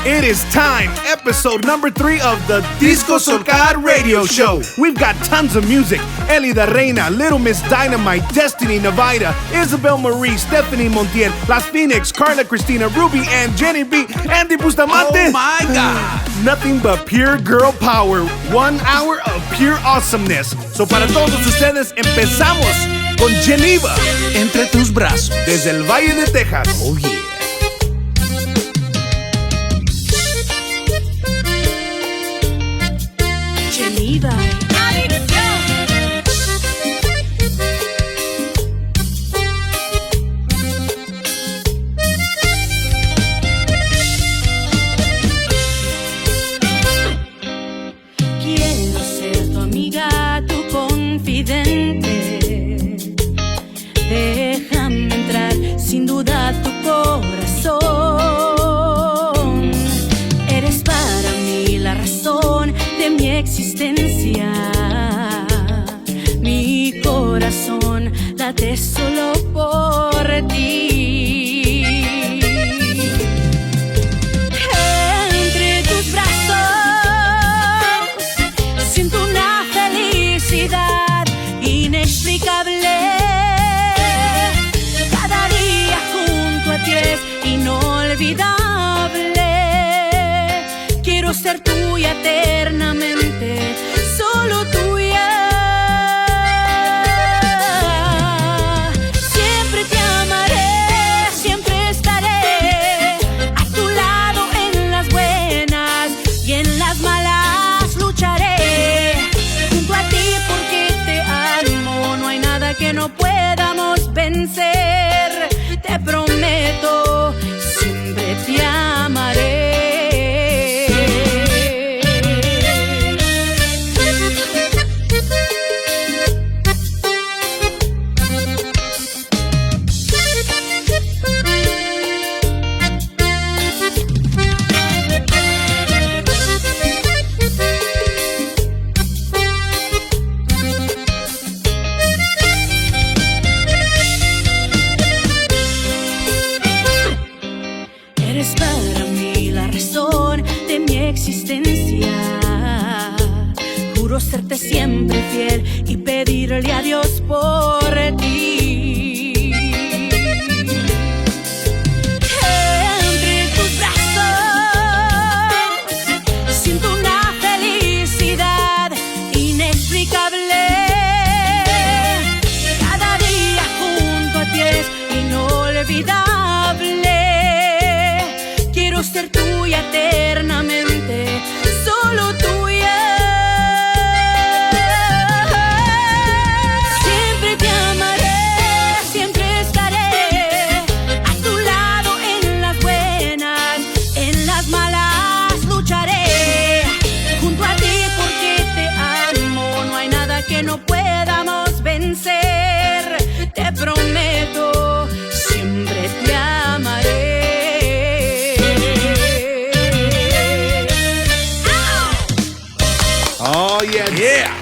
It is time, episode number 3 of the Disco Solcar radio show. We've got tons of music. Elida, Reyna, Little Miss Dynamite, Destiny, Navaira, Isabel Marie, Stefani, Montiel, Las Fenix, Karla, Christina, Ruby, and Genyva, Andie, Bustamante. Oh my God. Nothing but pure girl power. 1 hour of pure awesomeness. So para todos ustedes, empezamos con Genyva. Entre tus brazos. Desde el Valle de Texas. Oh yeah. Genyva. Quiero ser tu amiga, tu confidente. Déjame entrar sin duda a tu corazón. Eres para mí la razón de mi existencia. Mi corazón late solo por ti. Entre tus brazos siento una felicidad inexplicable. Cada día junto a ti es inolvidable. Quiero ser tuya eternamente, solo tuya. Siempre te amaré, siempre estaré a tu lado en las buenas y en las malas lucharé. Junto a ti porque te amo, no hay nada que no podamos vencer. Te prometo, siempre te amaré. Eres para mí la razón de mi existencia. Juro serte siempre fiel y pedirle a Dios por ti. Entre tus brazos siento una felicidad inexplicable. Cada día junto a ti es inolvidable. Quiero ser tuya eternamente, solo tuya. Siempre te amaré, siempre estaré a tu lado en las buenas, en las malas lucharé. Junto a ti porque te amo, no hay nada que no podamos vencer. Te prometo, siempre te amaré. Oh, yeah. Yeah.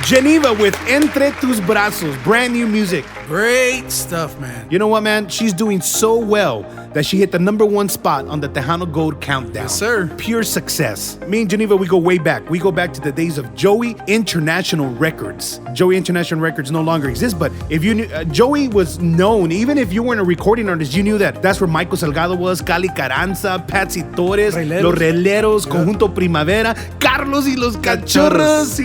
Genyva with Entre Tus Brazos, brand new music. Great stuff, man. You know what, man? She's doing so well that she hit the #1 spot on the Tejano Gold Countdown. Yes, sir. Pure success. Me and Genyva, we go way back. We go back to the days of Joey International Records. Joey International Records no longer exists, but if you knew, Joey was known, even if you weren't a recording artist, you knew that that's where Michael Salgado was, Cali Carranza, Patsy Torres, Reyleros. Los Reyleros, Conjunto Primavera, Carlos y los Cachorros,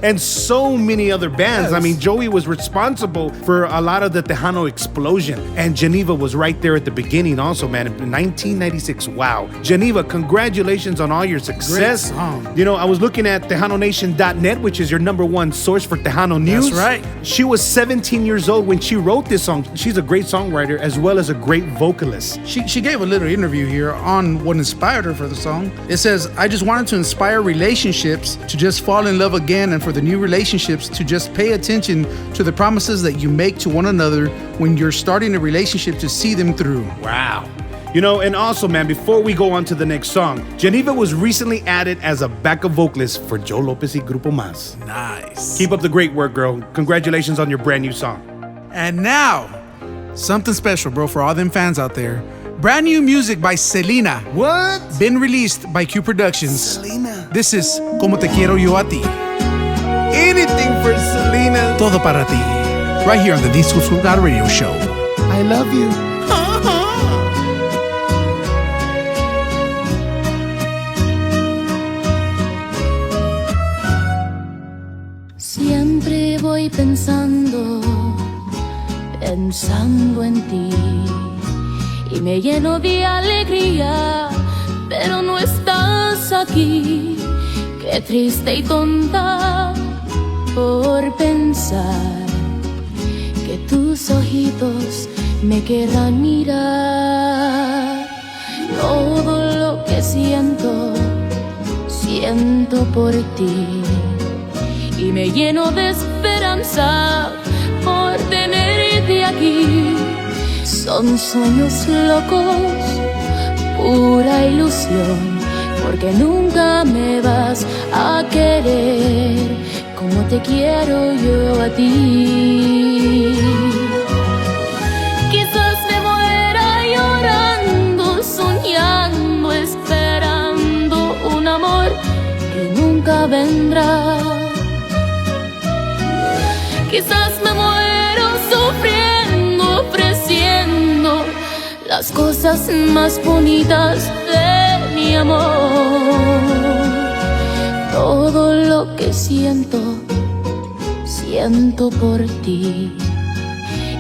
and so many other bands. Yes. I mean, Joey was responsible for a lot of the Tejano explosion, and Genyva was right there at the beginning also, man, in 1996. Wow. Genyva, congratulations on all your success. Great song. You know, I was looking at TejanoNation.net, which is your #1 source for Tejano news. That's right. She was 17 years old when she wrote this song. She's a great songwriter as well as a great vocalist. She gave a little interview here on what inspired her for the song. It says, I just wanted to inspire relationships to just fall in love again, and for the new relationships to just pay attention to the promises that you make to one another when you're starting a relationship, to see them through. Wow. You know, and also, man, before we go on to the next song, Genyva was recently added as a backup vocalist for Joe Lopez y Grupo Más. Nice. Keep up the great work, girl. Congratulations on your brand new song. And now, something special, bro, for all them fans out there. Brand new music by Selena. What? Been released by Q Productions. Selena. This is Como Te Quiero Yo A Ti. Anything for Selena. Todo para ti. Right here on the Disco Solcar Radio Show. I love you. Siempre voy pensando en ti y me lleno de alegría, pero no estás aquí. Qué triste y tonta por pensar que tus ojitos me querrán mirar. Todo lo que siento por ti y me lleno de esperanza por tenerte aquí. Son sueños locos, pura ilusión, porque nunca me vas a querer como te quiero yo a ti. Quizás me muera llorando, soñando, esperando un amor que nunca vendrá. Quizás me muero sufriendo, ofreciendo las cosas más bonitas de mi amor. Todo lo que siento por ti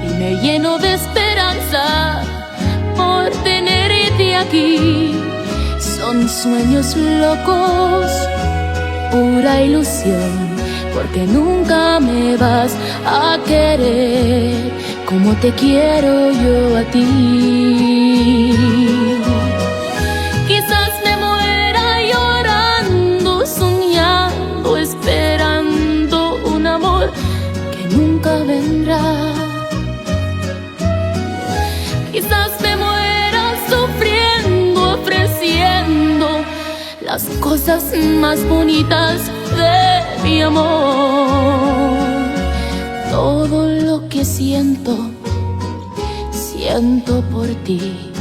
y me lleno de esperanza por tenerte aquí. Son sueños locos, pura ilusión, porque nunca me vas a querer como te quiero yo a ti. Quizás me muera llorando, soñando, esperando un amor que nunca vendrá. Quizás me muera sufriendo, ofreciendo las cosas más bonitas de mi amor. Todo lo que siento por ti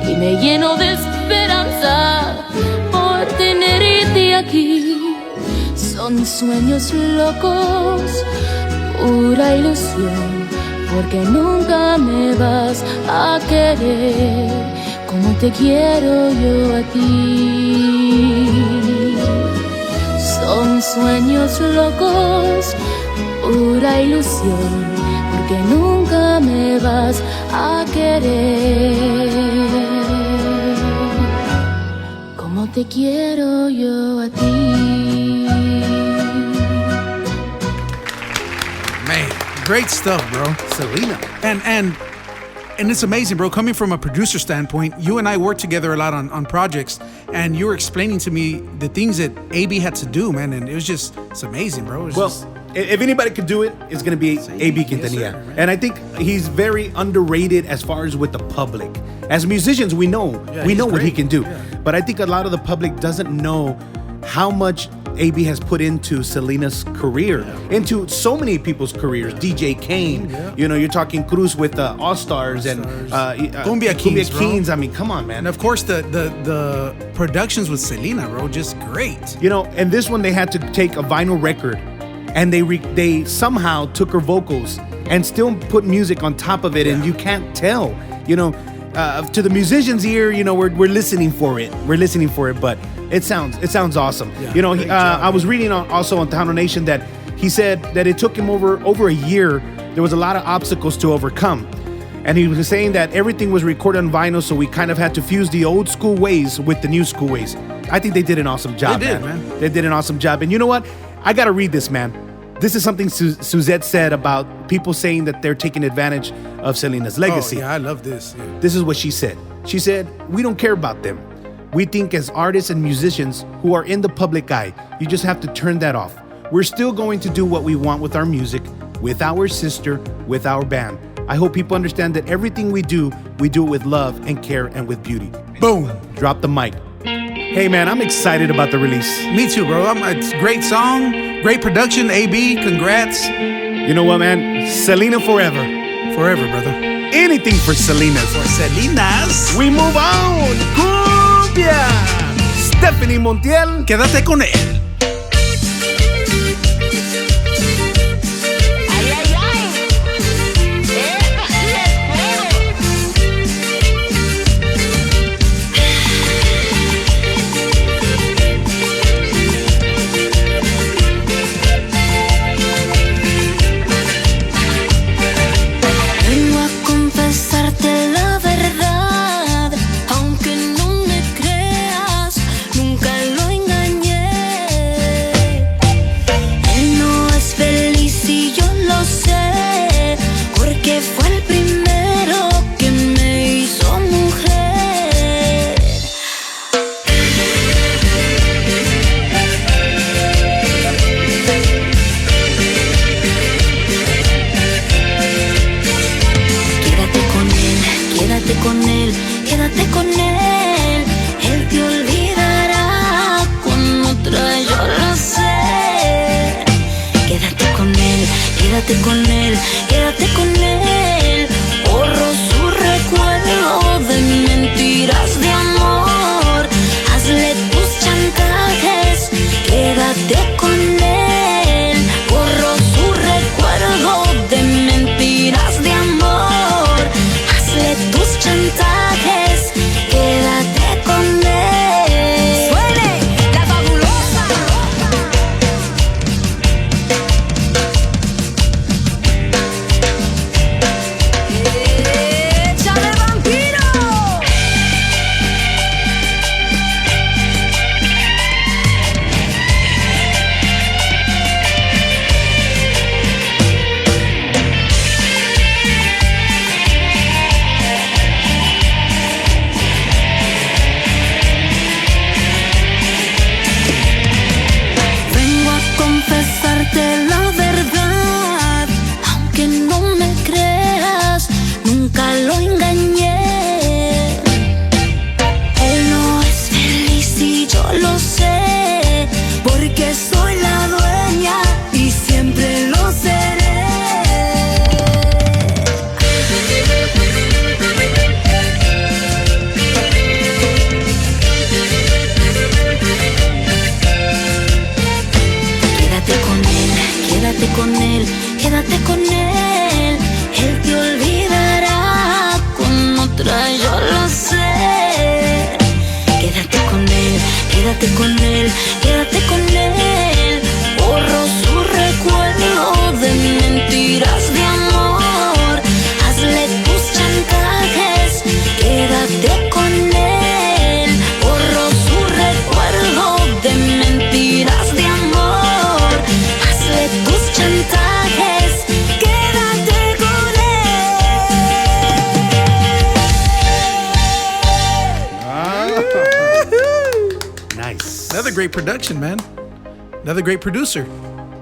y me lleno de esperanza por tenerte aquí. Son sueños locos, pura ilusión, porque nunca me vas a querer como te quiero yo a ti. Son sueños locos, pura ilusión, porque nunca me vas a querer como te quiero yo a ti. Man, great stuff, bro. Selena. And it's amazing, bro. Coming from a producer standpoint, you and I worked together a lot on projects, and you were explaining to me the things that AB had to do, man, and it's amazing, bro. If anybody could do it, it's going to be AB Quintanilla. Yes, and I think he's very underrated as far as with the public. As musicians, we know what he can do. Yeah. But I think a lot of the public doesn't know how much AB has put into Selena's career, into so many people's careers. DJ Kane, you're talking Cruz with All Stars and Cumbia Kings, I mean, come on, man. And of course, the productions with Selena, bro, just great. And this one they had to take a vinyl record, and they somehow took her vocals and still put music on top of it, and you can't tell. To the musician's ear, we're listening for it. We're listening for it, but it sounds awesome. Yeah, I was reading also on Tano Nation that he said that it took him over a year. There was a lot of obstacles to overcome. And he was saying that everything was recorded on vinyl, so we kind of had to fuse the old school ways with the new school ways. I think they did an awesome job, They did, man. They did an awesome job. And you know what? I got to read this, man. This is something Suzette said about people saying that they're taking advantage of Selena's legacy. Oh, yeah, I love this. Yeah. This is what she said. She said, "We don't care about them. We think as artists and musicians who are in the public eye, you just have to turn that off. We're still going to do what we want with our music, with our sister, with our band. I hope people understand that everything we do it with love and care and with beauty." Boom. Drop the mic. Hey, man, I'm excited about the release. Me too, bro. It's a great song, great production. AB, congrats. You know what, man? Selena forever. Forever, brother. anything for Selena's. For Selena's. We move on. Cumbia. Stefani Montiel. Quédate con él. Quédate con él, borro su recuerdo de mentiras de amor, hazle tus chantajes, quédate con él, borro su recuerdo de mentiras de amor, hazle tus chantajes, quédate con él. ¡Suene la fabulosa! La verdad, aunque no me creas, nunca lo engañé. Él no es feliz y yo lo sé, porque soy la dueña y siempre lo seré. Quédate con él, quédate con él, él te olvidará con otra, yo lo sé. Quédate con él, quédate con él, quédate con él, borro su recuerdo de mentiras de amor, hazle tus chantajes, quédate con él, borro su recuerdo de mentiras de amor, hazle tus chantajes, quédate con él. Nice. Another great production, man. Another great producer,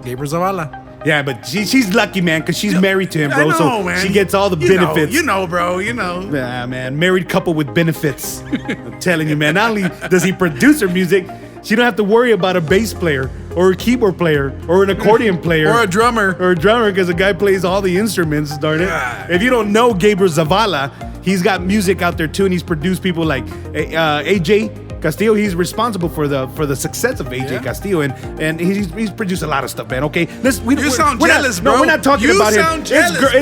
Gabriel Zavala. Yeah, but she's lucky, man, because she's married to him, bro. I know, so man. she gets all the benefits. You know, bro. You know. Yeah, man. Married couple with benefits. I'm telling you, man. Not only does he produce her music, she don't have to worry about a bass player or a keyboard player or an accordion player. Or a drummer. Or a drummer, because the guy plays all the instruments, darn it. God. If you don't know Gabriel Zavala, he's got music out there too, and he's produced people like AJ Castillo. He's responsible for the success of AJ Castillo, and he's produced a lot of stuff, man. Okay, You sound jealous, bro. No, we're not talking about him. You sound jealous,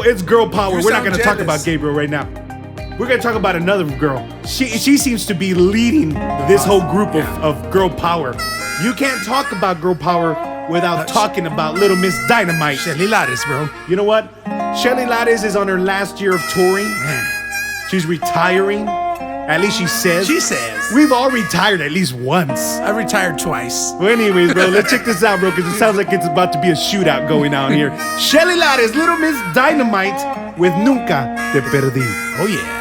It's girl power. You We're not sound going to talk jealous. about Gabriel right now. We're going to talk about another girl. She seems to be leading this whole group of girl power. You can't talk about girl power without talking about Little Miss Dynamite. SHELLY LARES, bro. You know what? SHELLY LARES is on her last year of touring. Man. She's retiring. At least she says. She says. We've all retired at least once. I retired twice. Well, anyways, bro, let's check this out, bro, because it sounds like it's about to be a shootout going on here. SHELLY LARES, Little Miss Dynamite with Nunca Te Perdí. Oh, yeah.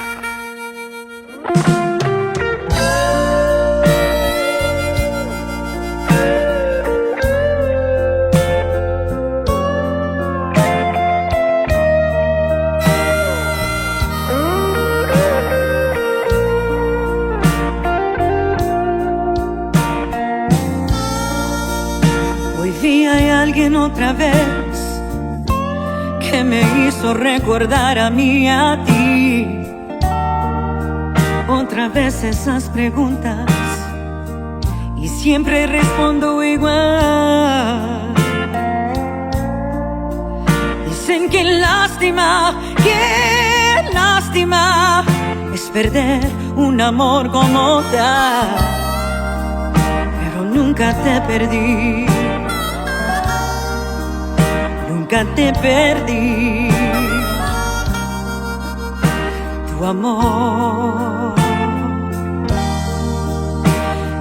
Hoy vi hay alguien otra vez que me hizo hizo recordar a mí y a ti. Otra vez esas preguntas y siempre respondo igual. Dicen que lástima es perder un amor como tal, pero nunca te perdí. Nunca te perdí. Tu amor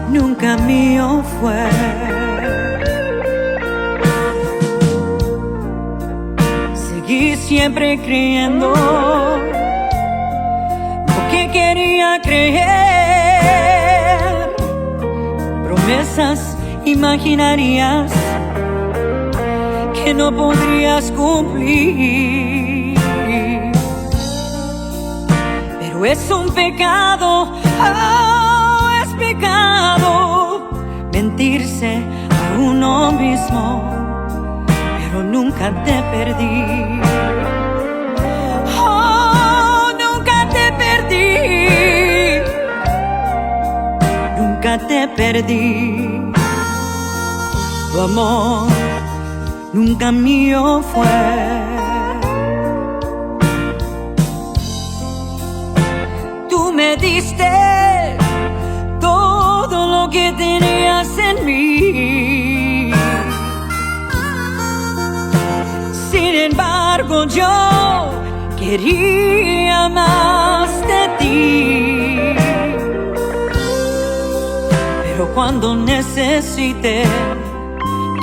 nunca mío fue. Seguí siempre creyendo lo que quería creer. Promesas imaginarias que no podrías cumplir. Pero es un pecado, oh, es pecado mentirse a uno mismo, pero nunca te perdí. Oh, nunca te perdí. Nunca te perdí. Tu amor nunca mío fue. Tú me diste todo lo que tenías en mí. Sin embargo, yo quería más de ti. Pero cuando necesité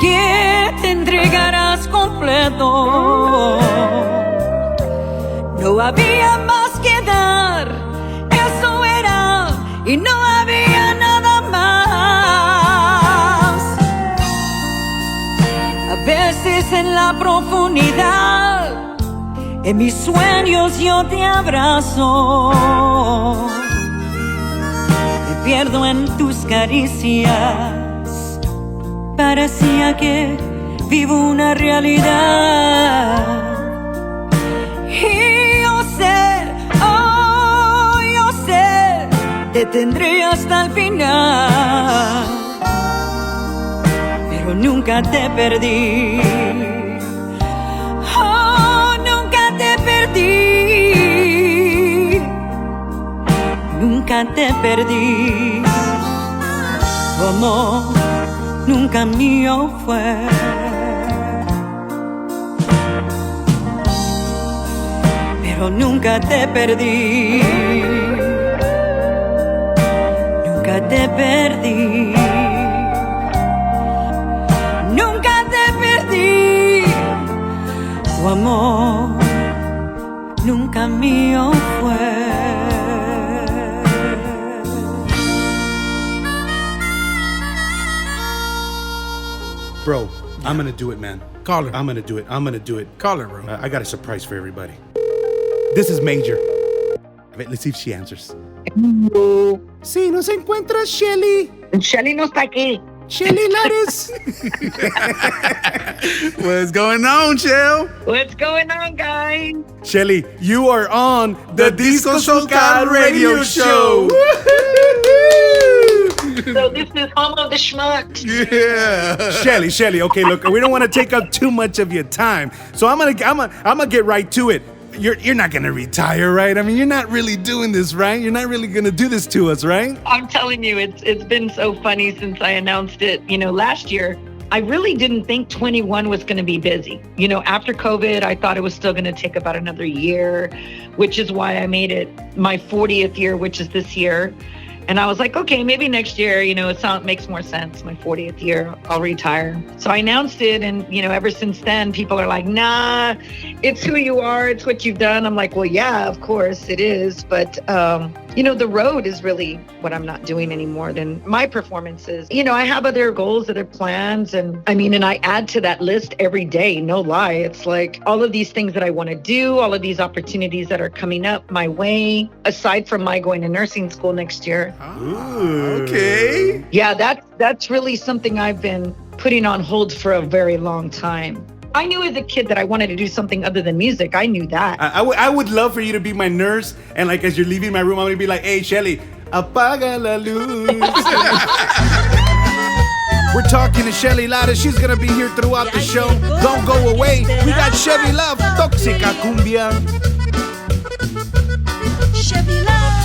que te entregarás completo, no había más que dar, eso era, y no había nada más. A veces en la profundidad, en mis sueños yo te abrazo, me pierdo en tus caricias. Parecía que vivo una realidad. Y yo sé, oh, yo sé, te tendré hasta el final. Pero nunca te perdí. Oh, nunca te perdí. Nunca te perdí. Tu amor nunca mío fue. Pero nunca te perdí. Nunca te perdí. Nunca te perdí. Tu amor nunca mío fue. Bro, I'm gonna do it, man. Call her. I'm gonna do it. I'm gonna do it. Call her, bro. I got a surprise for everybody. This is Major. Wait, let's see if she answers. Sí, ¿nos encuentras, Shelly? Shelly no está aquí. Shelly Lares. What's going on, Shell? What's going on, guys? Shelly, you are on the Disco Solcar Radio Show. So this is home of the schmucks. Yeah. Shelly, okay, look, we don't want to take up too much of your time. So I'm gonna get right to it. You're not gonna retire, right? I mean, you're not really doing this, right? You're not really gonna do this to us, right? I'm telling you, it's been so funny since I announced it, last year. I really didn't think 21 was going to be busy. After COVID, I thought it was still going to take about another year, which is why I made it my 40th year, which is this year. And I was like, okay, maybe next year, it makes more sense. My 40th year, I'll retire. So I announced it. And, ever since then, people are like, nah, it's who you are. It's what you've done. I'm like, well, yeah, of course it is. But, the road is really what I'm not doing anymore than my performances. I have other goals, other plans. And I add to that list every day. No lie. It's like all of these things that I want to do, all of these opportunities that are coming up my way, aside from my going to nursing school next year. Ooh, okay. Yeah, that's really something I've been putting on hold for a very long time. I knew as a kid that I wanted to do something other than music. I knew that. I would love for you to be my nurse, and like as you're leaving my room, I'm gonna be like, hey, Shelly, apaga la luz. We're talking to Shelly Lares. She's gonna be here throughout the show. Don't go away. We got Shevi Love, Tóxica Cumbia. Shevi Love.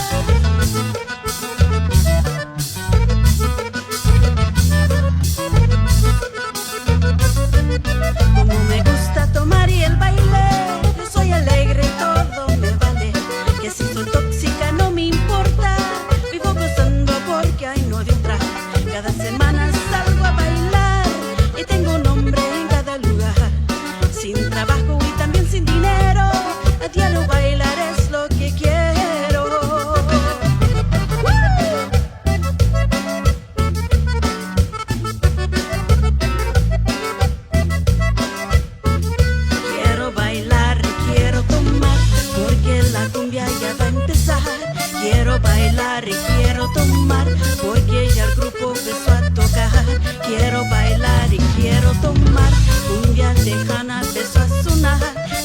Como me gusta tomar y el baile, yo soy alegre y todo me vale. Que si soy tóxica no me importa, vivo gozando porque hay no de otra. Cada semana salgo a bailar y tengo nombre en cada lugar. Sin trabajo y también sin dinero, a diario bailar es lo que quiero. Quiero bailar, quiero tomar, porque la cumbia ya va a empezar. Quiero bailar y quiero tomar, porque ya el grupo empezó a tocar. Quiero bailar y quiero tomar, cumbia tejana empezó a sonar.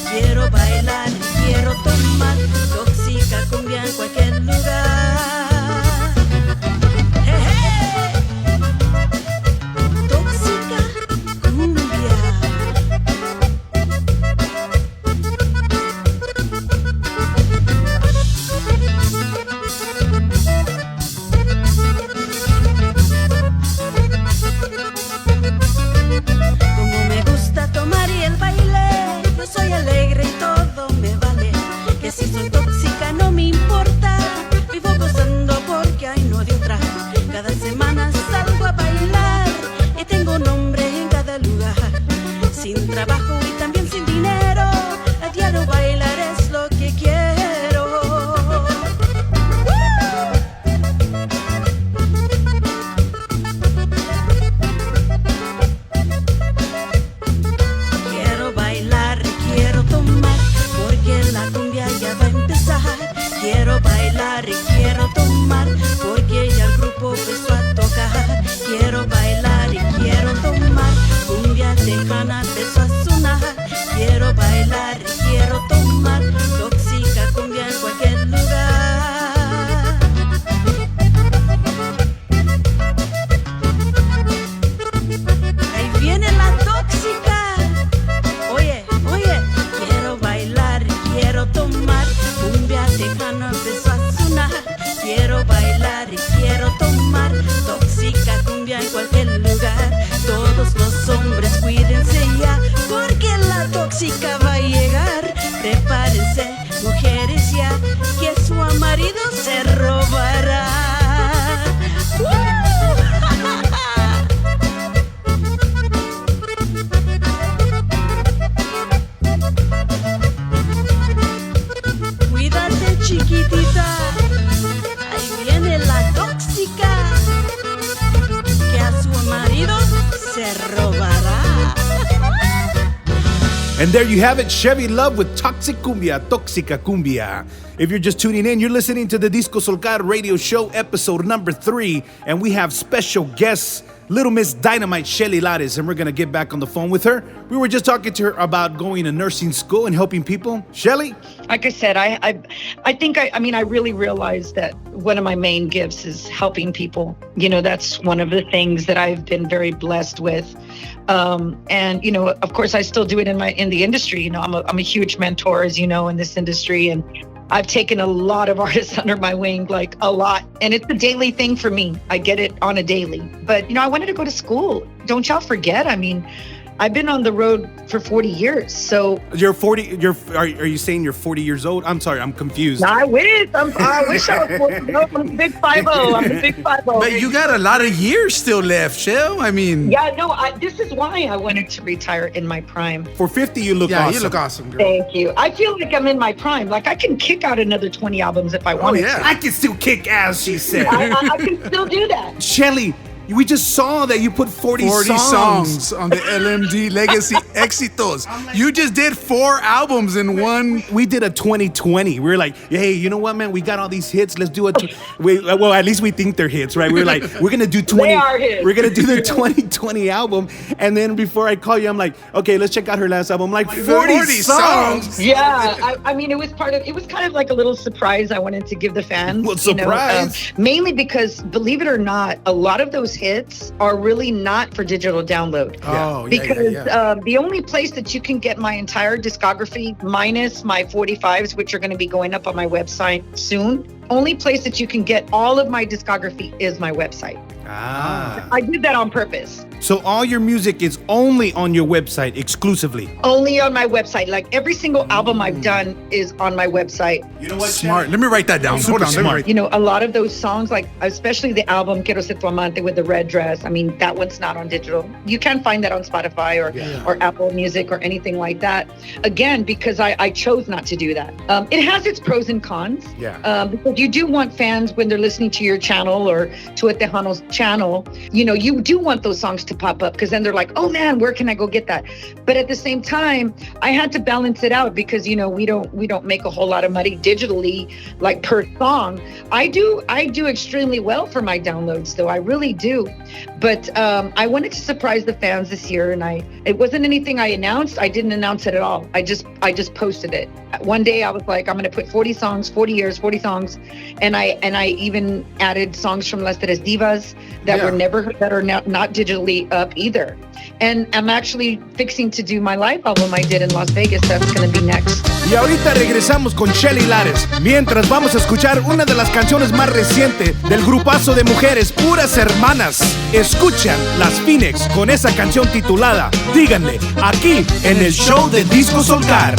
Quiero bailar y quiero tomar, tóxica cumbia en cualquier lugar. Hey, hey. Tóxica cumbia. Como me gusta tomar y el baile, yo soy alegre y todo me vale. Que si soy tóxica no me importa, vivo gozando porque hay no de otra. Cada semana salgo a bailar y tengo nombre en cada lugar. Sin trabajo y también sin dinero, a diario bailar es lo que quiero. Quiero bailar, quiero tomar, porque la cumbia ya va a empezar. Quiero bailar y quiero tomar, porque ya el grupo empezó a tocar. Quiero bailar y quiero tomar, cumbia tejana empezó a sonar. Quiero bailar y quiero tomar, tóxica cumbia en cualquier lugar. Ahí viene la tóxica. Oye, oye, quiero bailar y quiero tomar, cumbia tejana empezó a sonar. Quiero bailar y quiero tomar, tóxica cumbia en cualquier lugar. Todos los hombres cuídense ya, porque la tóxica va a llegar. Prepárense, mujeres ya, que su marido se robará. Cuídate, chiquitita, ahí viene la tóxica, que a su marido se robará. And there you have it, Shevi Love with Toxic Cumbia, Tóxica Cumbia. If you're just tuning in, you're listening to the Disco Solcar Radio Show, episode number 3, and we have special guests, Little Miss Dynamite, Shelly Lares, and we're going to get back on the phone with her. We were just talking to her about going to nursing school and helping people. Shelly? Like I said, I think I really realized that one of my main gifts is helping people. You know, that's one of the things that I've been very blessed with. And, you know, of course, I still do it in the industry. You know, I'm a huge mentor, as you know, in this industry. And I've taken a lot of artists under my wing, like a lot. And it's a daily thing for me. I get it on a daily. But, you know, I wanted to go to school. Don't y'all forget. I mean, I've been on the road for 40 years. So You're 40. Are you saying you're 40 years old? I'm sorry, I'm confused. I wish I was 40. No, I'm a big 5-0. I'm a big 5-0. But you got a lot of years still left, Shell. I mean, Yeah, no, this is why I wanted to retire in my prime. For 50, you look yeah, awesome. you look awesome, girl. Thank you. I feel like I'm in my prime. Like I can kick out another 20 albums if I wanted yeah. I can still kick ass, she said. to. I can still do that. Shelly, We just saw that you put 40 songs on the LMD Legacy Éxitos. You just did 4 albums in one. We did a 2020. We were like, hey, you know what, man? We got all these hits. Let's do it. Well, at least we think they're hits, right? We were like, we're going to do 20. They are hits. We're going to do the 2020 album. And then before I call you, I'm like, okay, let's check out her last album. I'm like, 40 songs. Yeah. I mean, it was kind of like a little surprise I wanted to give the fans. Well, surprise. Mainly because, believe it or not, a lot of those hits are really not for digital download. Oh, because the only place that you can get my entire discography minus my 45s, which are going to be going up on my website soon, only place that you can get all of my discography is my website. I did that on purpose. So all your music is only on your website exclusively? Only on my website. Like every single album I've done is on my website. You know what? Smart. Let me write that down. Hold on. Smart. You know, a lot of those songs, like especially the album Quiero Ser Tu Amante with the red dress, I mean, that one's not on digital. You can find that on Spotify or Apple Music or anything like that. Again, because I chose not to do that. It has its pros and cons. Because you do want fans when they're listening to your channel or to a Tejano's channel, you know, you do want those songs to pop up because then they're like, oh man, where can I go get that? But at the same time, I had to balance it out because, you know, we don't make a whole lot of money digitally, like per song. I do extremely well for my downloads though. I really do. But I wanted to surprise the fans this year, and it wasn't anything I announced. I didn't announce it at all. I just posted it. One day I was like, I'm gonna put 40 songs, 40 years, 40 songs, and I even added songs from Las Tres Divas that were never heard, that are not digitally up either. And I'm actually fixing to do my live album I did in Las Vegas. That's gonna be next. Y ahorita regresamos con Shelly Lares. Mientras vamos a escuchar una de las canciones más recientes del grupazo de mujeres puras hermanas. Escuchan las Fenix con esa canción titulada Díganle, aquí en el show de Disco Solcar.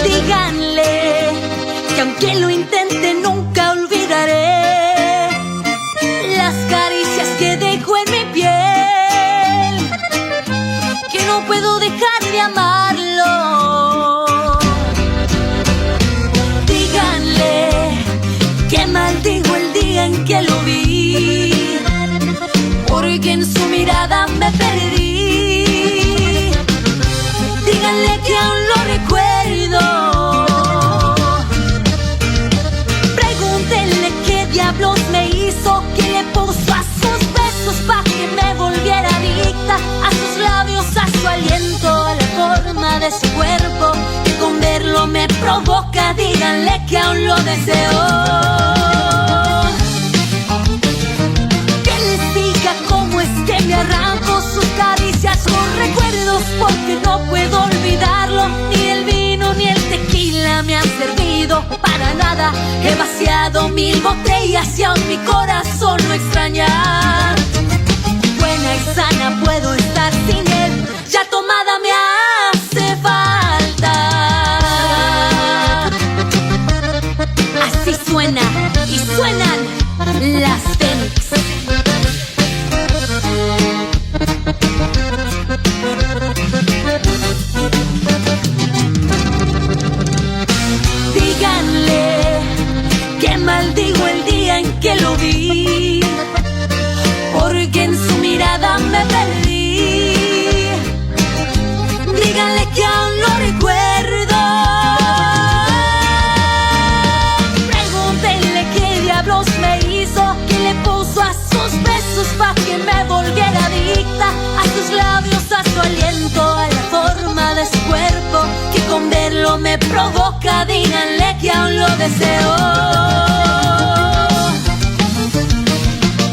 Díganle que aunque lo intente nunca olvidaré las caricias que dejó en mi piel, que no puedo dejar de amarlo. Díganle que maldigo el día en que lo vi, porque en su mirada me perdí. Díganle que aún lo recuerdo. Pregúntenle qué diablos me hizo, que le puso a sus besos pa' que me volviera adicta, a sus labios, a su aliento, a la forma de su cuerpo, que con verlo me provoca. Díganle que aún lo deseo. Que les diga cómo es que me arranco sus caricias, sus recuerdos, porque no puedo olvidarlo. Ni el vino ni el tequila me han servido para nada. He vaciado 1000 botellas y aún mi corazón no extraña. Buena y sana puedo estar sin él, ya tomada me hace falta. Así suena y suenan las Fenix. Díganle que maldigo el día en que lo vi, porque en su mirada me perdí. Díganle que aún lo recuerdo. Pregúntenle qué diablos me hizo, que le puso a sus besos pa' que me volviera adicta, a sus labios, a su aliento, a la forma de su cuerpo, que con verlo me provoca. Díganle que aún lo deseo.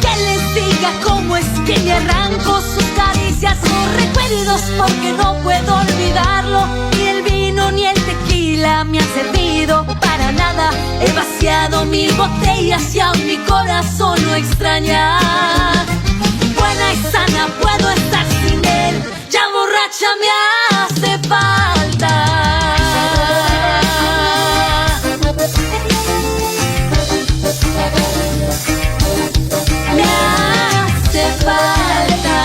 Que les diga cómo es que me arranco sus caricias, sus recuerdos, porque no puedo olvidarlo. Ni el vino ni el tequila me han servido para nada. He vaciado 1000 botellas y aún mi corazón no extraña. Buena y sana puedo estar sin él, ya borracha me hace falta. Me hace falta.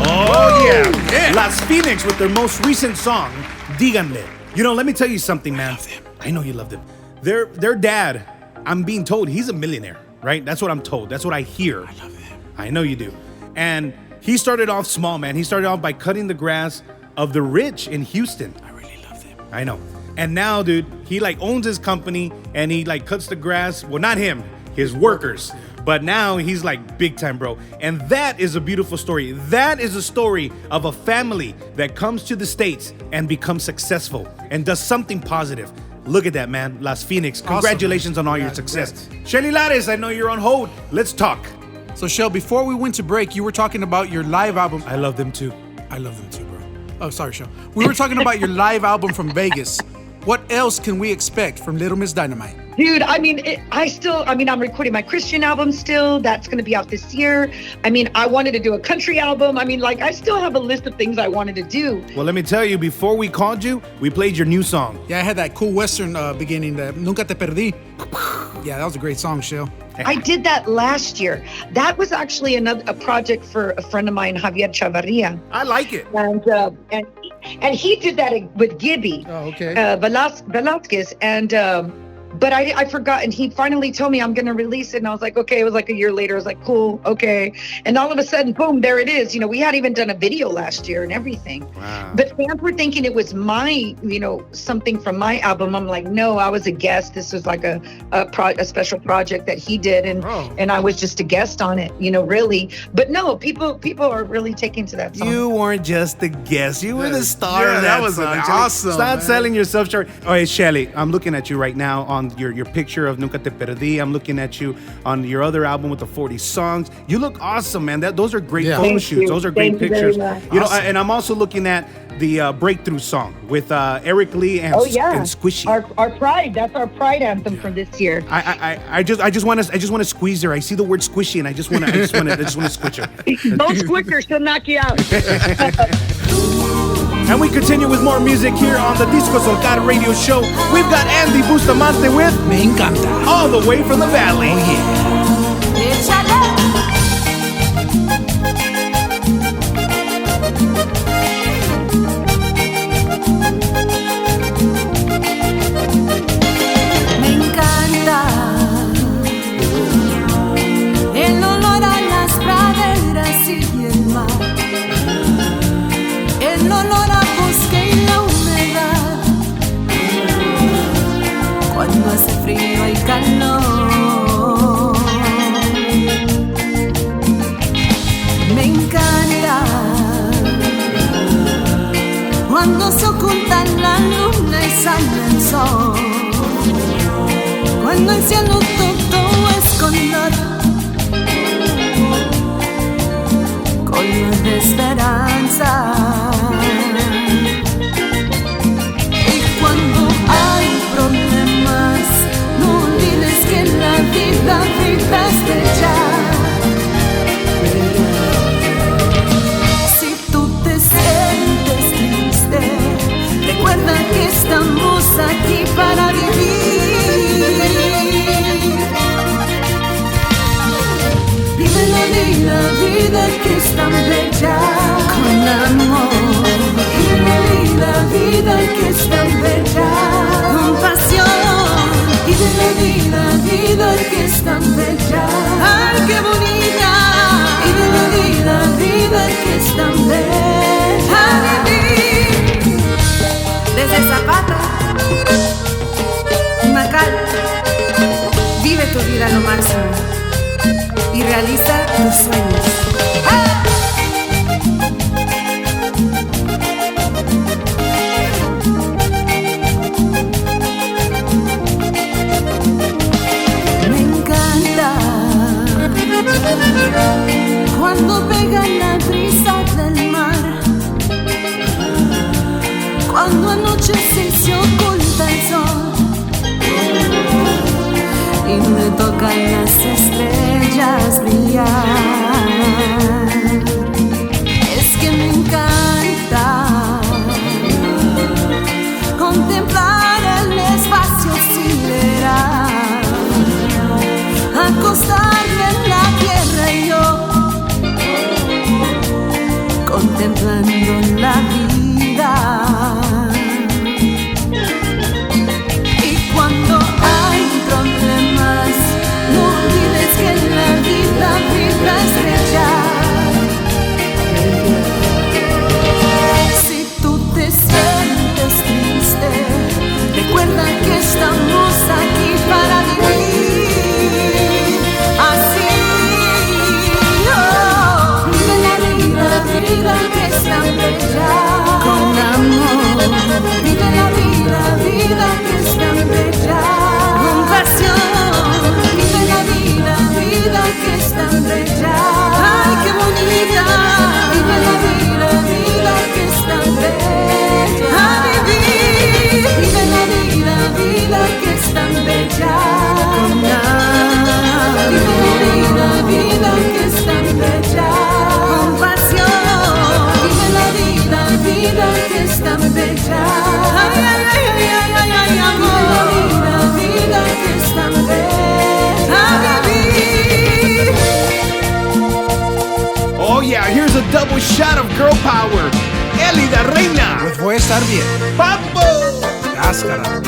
Oh yeah. Las Fenix with their most recent song, Díganle. You know, let me tell you something, man. I know you love them. Their dad, I'm being told he's a millionaire, right? That's what I'm told. That's what I hear. I love him. I know you do. And he started off small, man. He started off by cutting the grass of the rich in Houston. I really love him. I know. And now, dude, he like owns his company and he like cuts the grass. Well, not him, his workers. But now he's like big time, bro. And that is a beautiful story. That is a story of a family that comes to the States and becomes successful and does something positive. Look at that, man. Las Fenix, congratulations on all your success. Shelly Lares, I know you're on hold. Let's talk. So, Shell, before we went to break, you were talking about your live album. I love them too. I love them too, bro. Oh, sorry, Shell. We were talking about your live album from Vegas. What else can we expect from Little Miss Dynamite? Dude, I mean, I'm recording my Christian album still. That's going to be out this year. I mean, I wanted to do a country album. I mean, like, I still have a list of things I wanted to do. Well, let me tell you, before we called you, we played your new song. Yeah, I had that cool Western beginning, that Nunca Te Perdí. Yeah, that was a great song, Shell. I did that last year. That was actually a project for a friend of mine, Javier Chavarria. I like it. And he did that with Gibby. Oh, okay. Velasquez. And but I forgot, and he finally told me I'm going to release it, and I was like, okay. It was like a year later. I was like, cool, okay. And all of a sudden, boom, there it is. You know, we hadn't even done a video last year and everything. Wow. But fans were thinking it was my, something from my album. I'm like, no, I was a guest. This was like a special project that he did, and I was just a guest on it, really. But no, people are really taking to that song. You weren't just a guest. You were the star of that that was song. awesome, Stop man. selling yourself short. Oh, hey, Shelly, I'm looking at you right now on your picture of Nunca Te Perdí. I'm looking at you on your other album with the 40 songs. You look awesome, man. Those are great photo Thank shoots. you. Those are great Thank you very pictures. much. And I'm also looking at the Breakthrough song with Eric Lee and Squishy. Our pride. That's our pride anthem for this year. I just want to squeeze her. I see the word squishy and I just want to squish her. Don't squish her, she'll knock you out. And we continue with more music here on the Disco Solcar radio show. We've got Andie Bustamante with Me Encanta. All the Way from the Valley. Me encanta el olor a las praderas y el mar, el olor a bosque y la humedad, cuando hace frío y calor. Me encanta cuando se oculta la luna y sale el sol, cuando el cielo todo es color de esperanza. Y cuando hay problemas, no olvides que la vida es bella. Si tú te sientes triste, recuerda que estamos aquí para vivir. Vive la vida que es tan bella, con amor. Vive la vida que es tan bella, con pasión. Vive la vida que es tan bella, ay qué bonita. Vive la vida que es tan bella, a vivir. Desde Zapata, Macal, vive tu vida a lo máximo y realiza tus sueños. Me encanta cuando pega la brisa del mar, cuando anochece y se oculta el sol y me tocan las estrellas brillar. Es que me encanta contemplar el espacio sideral, acostarme en la tierra y yo contemplando la vida. yeah, here's a double shot of girl power. Elida Reyna. Pues voy a estar bien. Papo. Cáscara.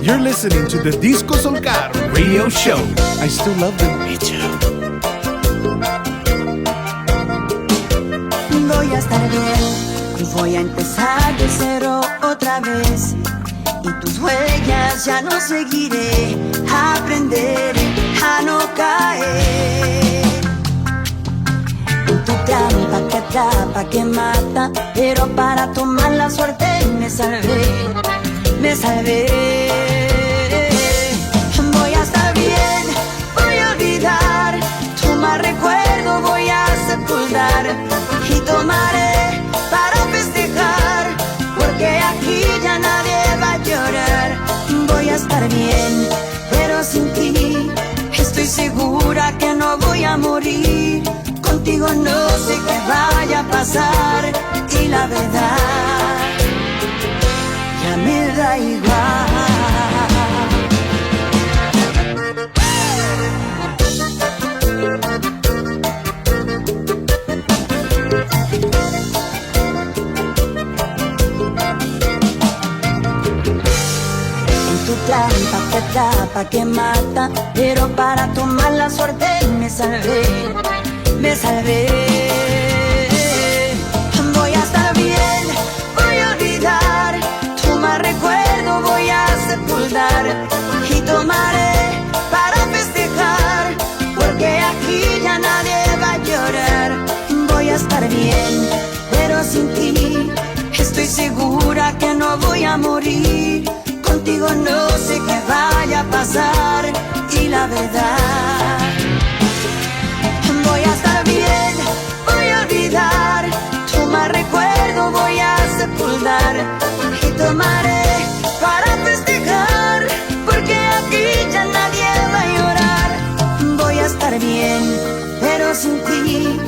You're listening to the Disco Solcar Radio Show. I still love them. Me too. Voy a estar bien y voy a empezar de cero otra vez. Y tus huellas ya no seguiré. Aprenderé a no caer. Tu trampa que atrapa, que mata, pero para tomar la suerte me salvé, me salvé. Voy a estar bien, voy a olvidar, tu mal recuerdo voy a sepultar y tomaré para festejar, porque aquí ya nadie va a llorar. Voy a estar bien, pero sin ti estoy segura que no voy a morir. Contigo no sé qué vaya a pasar y la verdad ya me da igual. En tu trampa que atrapa, que mata, pero para tomar la suerte me salvé. Me salvé. Voy a estar bien, voy a olvidar, tu mal recuerdo voy a sepultar y tomaré para festejar, porque aquí ya nadie va a llorar. Voy a estar bien, pero sin ti estoy segura que no voy a morir. Contigo no sé qué vaya a pasar y la verdad voy a estar bien, voy a olvidar, tu mal recuerdo voy a sepultar y tomaré para festejar, porque aquí ya nadie va a llorar. Voy a estar bien, pero sin ti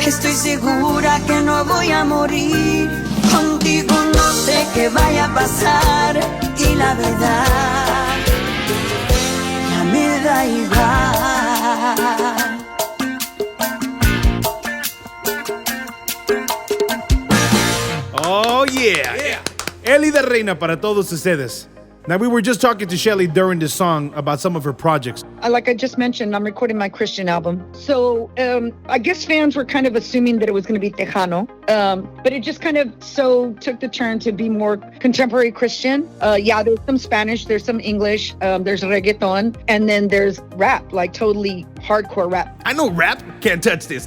estoy segura que no voy a morir. Contigo no sé qué vaya a pasar y la verdad ya me da igual. Oh, yeah. Elida Reyna para todos ustedes. Now, we were just talking to Shelly during this song about some of her projects. Like I just mentioned, I'm recording my Christian album. So I guess fans were kind of assuming that it was going to be Tejano. But it just kind of took the turn to be more contemporary Christian. Yeah, there's some Spanish, there's some English, there's reggaeton, and then there's rap, like totally hardcore rap. I know rap. Can't touch this.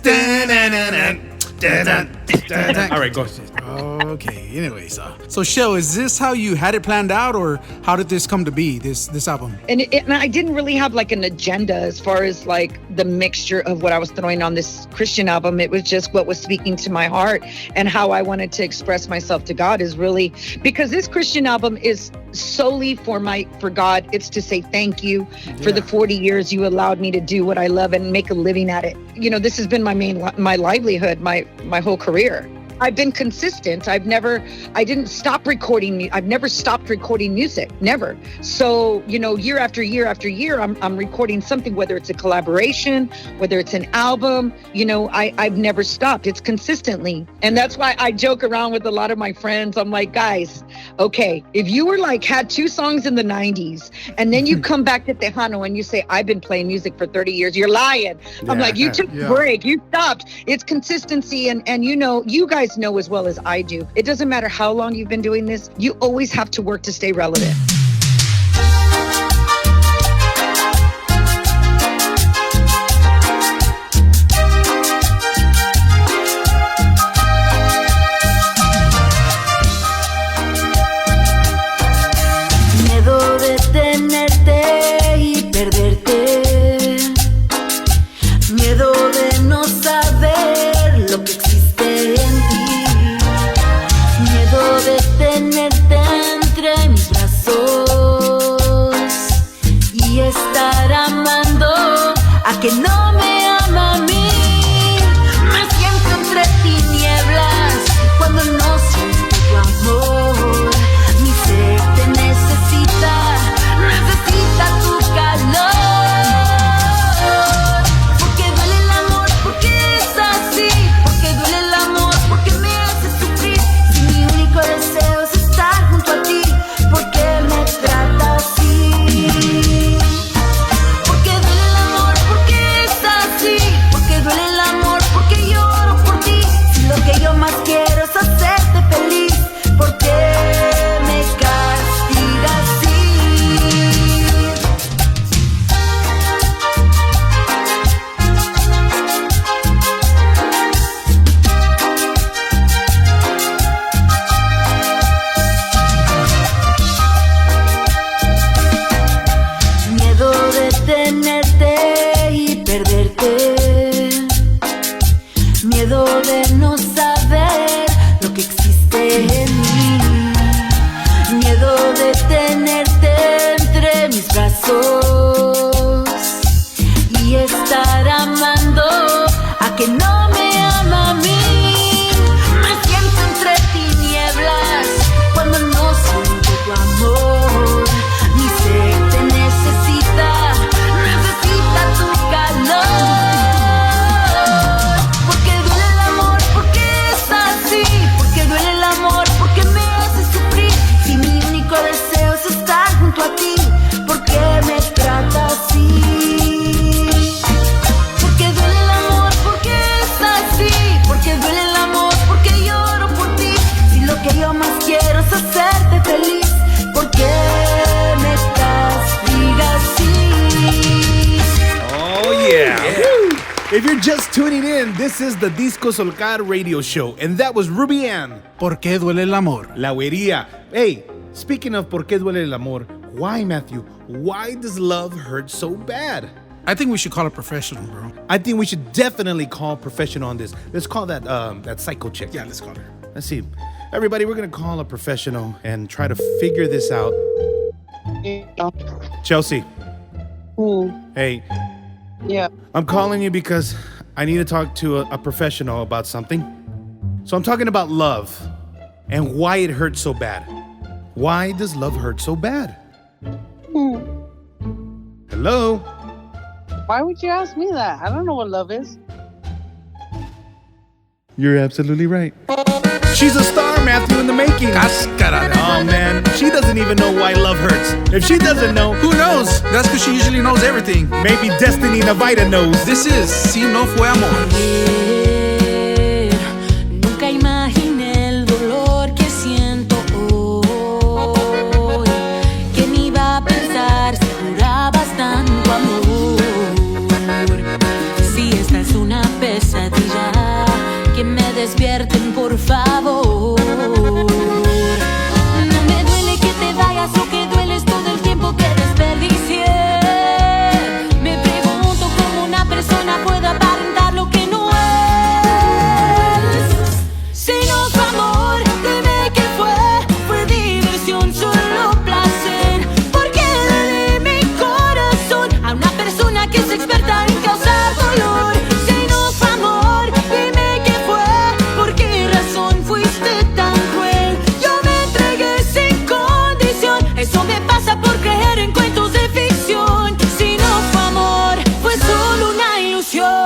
All right, go. Okay, anyways. So, Shell, is this how you had it planned out, or how did this come to be, this album? And I didn't really have like an agenda as far as like the mixture of what I was throwing on this Christian album. It was just what was speaking to my heart and how I wanted to express myself to God is really, because this Christian album is solely for God. It's to say thank you for the 40 years you allowed me to do what I love and make a living at it. You know, this has been my livelihood, my whole career. I've been consistent. I didn't stop recording. I've never stopped recording music, never. So, you know, year after year after year, I'm recording something, whether it's a collaboration, whether it's an album, you know, I've never stopped. It's consistently. And that's why I joke around with a lot of my friends. I'm like, guys, okay, if you were like, had 2 songs in the 90s, and then you come back to Tejano and you say, I've been playing music for 30 years, you're lying. I'm like, you took a break, you stopped. It's consistency. And you know, you guys know as well as I do, it doesn't matter how long you've been doing this, you always have to work to stay relevant. Miedo de tenerte y perderte, miedo de no saber lo que existe en ti, miedo de tenerte entre mis brazos y estar amando a que no me ama a mí. Me siento entre tinieblas cuando no siento tu amor. Mi ser te necesita tu calor. Porque duele el amor, porque miedo de no saber lo que existe en mí, miedo de tenerte entre mis brazos y estar amando a que no me ama a mí. Me siento entre tinieblas cuando no siento tu amor. Mi ser te necesita, necesita tu calor. Porque duele el amor, porque es así. Porque duele el amor, porque me hace sufrir. Si mi único deseo es estar junto a ti, ¿por qué me tratas así? Porque duele el amor, porque es así. Porque duele el amor, porque lloro por ti. Si lo que yo más quiero es hacerte feliz, ¿por qué me castigas así? Oh, yeah. If you're just tuning in, this is the Disco Solcar radio show. And that was Ruby Ann. ¿Por qué duele el amor? La huería. Hey, speaking of por qué duele el amor, why, Matthew? Why does love hurt so bad? I think we should call a professional, bro. I think we should definitely call a professional on this. Let's call that psycho chick. Yeah, let's call her. Let's see. Everybody, we're going to call a professional and try to figure this out. Chelsea. Hey, Yeah. I'm calling you because I need to talk to a professional about something. So I'm talking about love and why it hurts so bad. Why does love hurt so bad? Hello? Why would you ask me that? I don't know what love is. You're absolutely right. She's a star, Matthew, in the making. Cáscara. Oh, man. She doesn't even know why love hurts. If she doesn't know, Who knows? That's because she usually knows everything. maybe Destiny Navaira knows. This is Si No Fue Amor. Ayer nunca imaginé el dolor que siento hoy. ¿Quién iba a pensar si jurabas tanto amor? Si esta es una pesadilla, que me despierten por favor. No me duele que te vayas, lo que duele es todo el tiempo que desperdicié. Me pregunto cómo una persona puede aparentar lo que no es. Si no fue amor, dime qué fue. Fue diversión, solo placer. Porque le di mi corazón a una persona que es experta en causar dolor. Si no fue amor, dime qué fue. ¿Por qué razón fuiste tan cruel? Yo me entregué sin condición. Eso me pasa por creer en cuentos de ficción. Si no fue amor, fue solo una ilusión.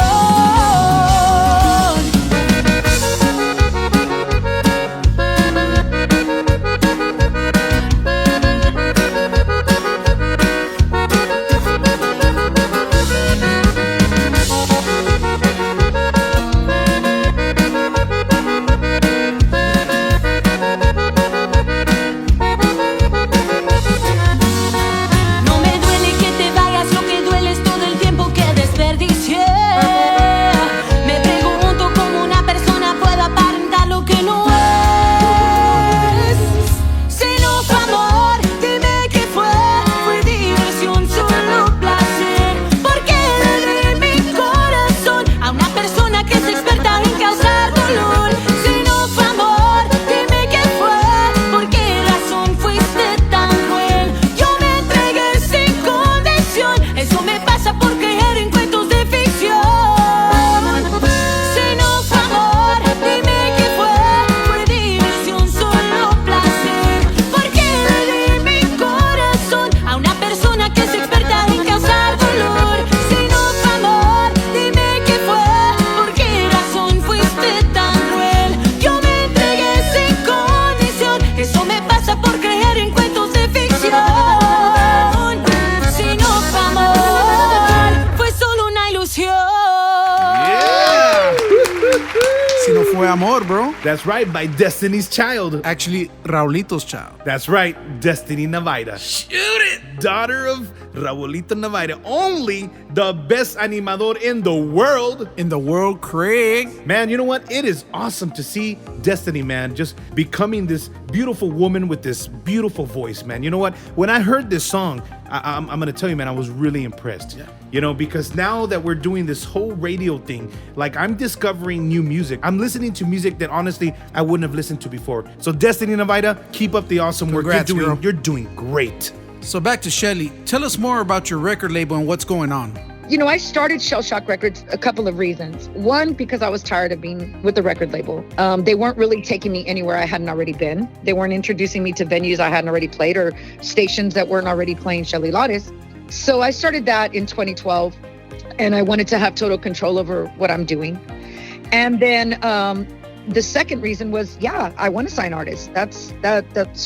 No me duele que te vayas, lo que duele es todo el tiempo que desperdicié. Me pregunto cómo una persona puede aparentar lo que no es. Si no fue amor, dime qué fue. Fue diversión, solo placer. Porque le di mi corazón a una persona que es experta en causar dolor. Si no fue amor, dime qué fue. ¿Por qué razón fuiste tan cruel? Yo me entregué sin condición. Eso me pasa por creer en cuentos de ficción. Si no fue amor, dime qué fue. Fue diversión, solo placer. Porque le di mi corazón a una persona que es experta en causar dolor. Si no fue amor, dime qué fue. ¿Por qué razón fuiste tan cruel? Yo me entregué sin condición. Eso me pasa por creer en cuentos de ficción. Si no fue amor, fue solo una ilusión. Yeah! Si No Fue Amor, bro. That's right, by Destiny's Child. Actually, Raulito's child. That's right, Destiny Navaira. Shoot it! Daughter of Raulito Navaira. Only the best animador in the world. In the world, Craig. Man, you know what? It is awesome to see Destiny, man, just becoming this beautiful woman with this beautiful voice, man. You know what? When I heard this song, I'm gonna tell you, man, I was really impressed. Yeah. You know, because now that we're doing this whole radio thing, like I'm discovering new music. I'm listening to music that honestly I wouldn't have listened to before. So Destiny Navaira, keep up the awesome Congrats, work. girl. You're doing great. So back to Shelly. Tell us more about your record label and what's going on. You know, I started Shell Shock Records a couple of reasons. One, because I was tired of being with the record label. They weren't really taking me anywhere I hadn't already been. They weren't introducing me to venues I hadn't already played or stations that weren't already playing SHELLY LARES. So I started that in 2012, and I wanted to have total control over what I'm doing. And then the second reason was, I want to sign artists. That's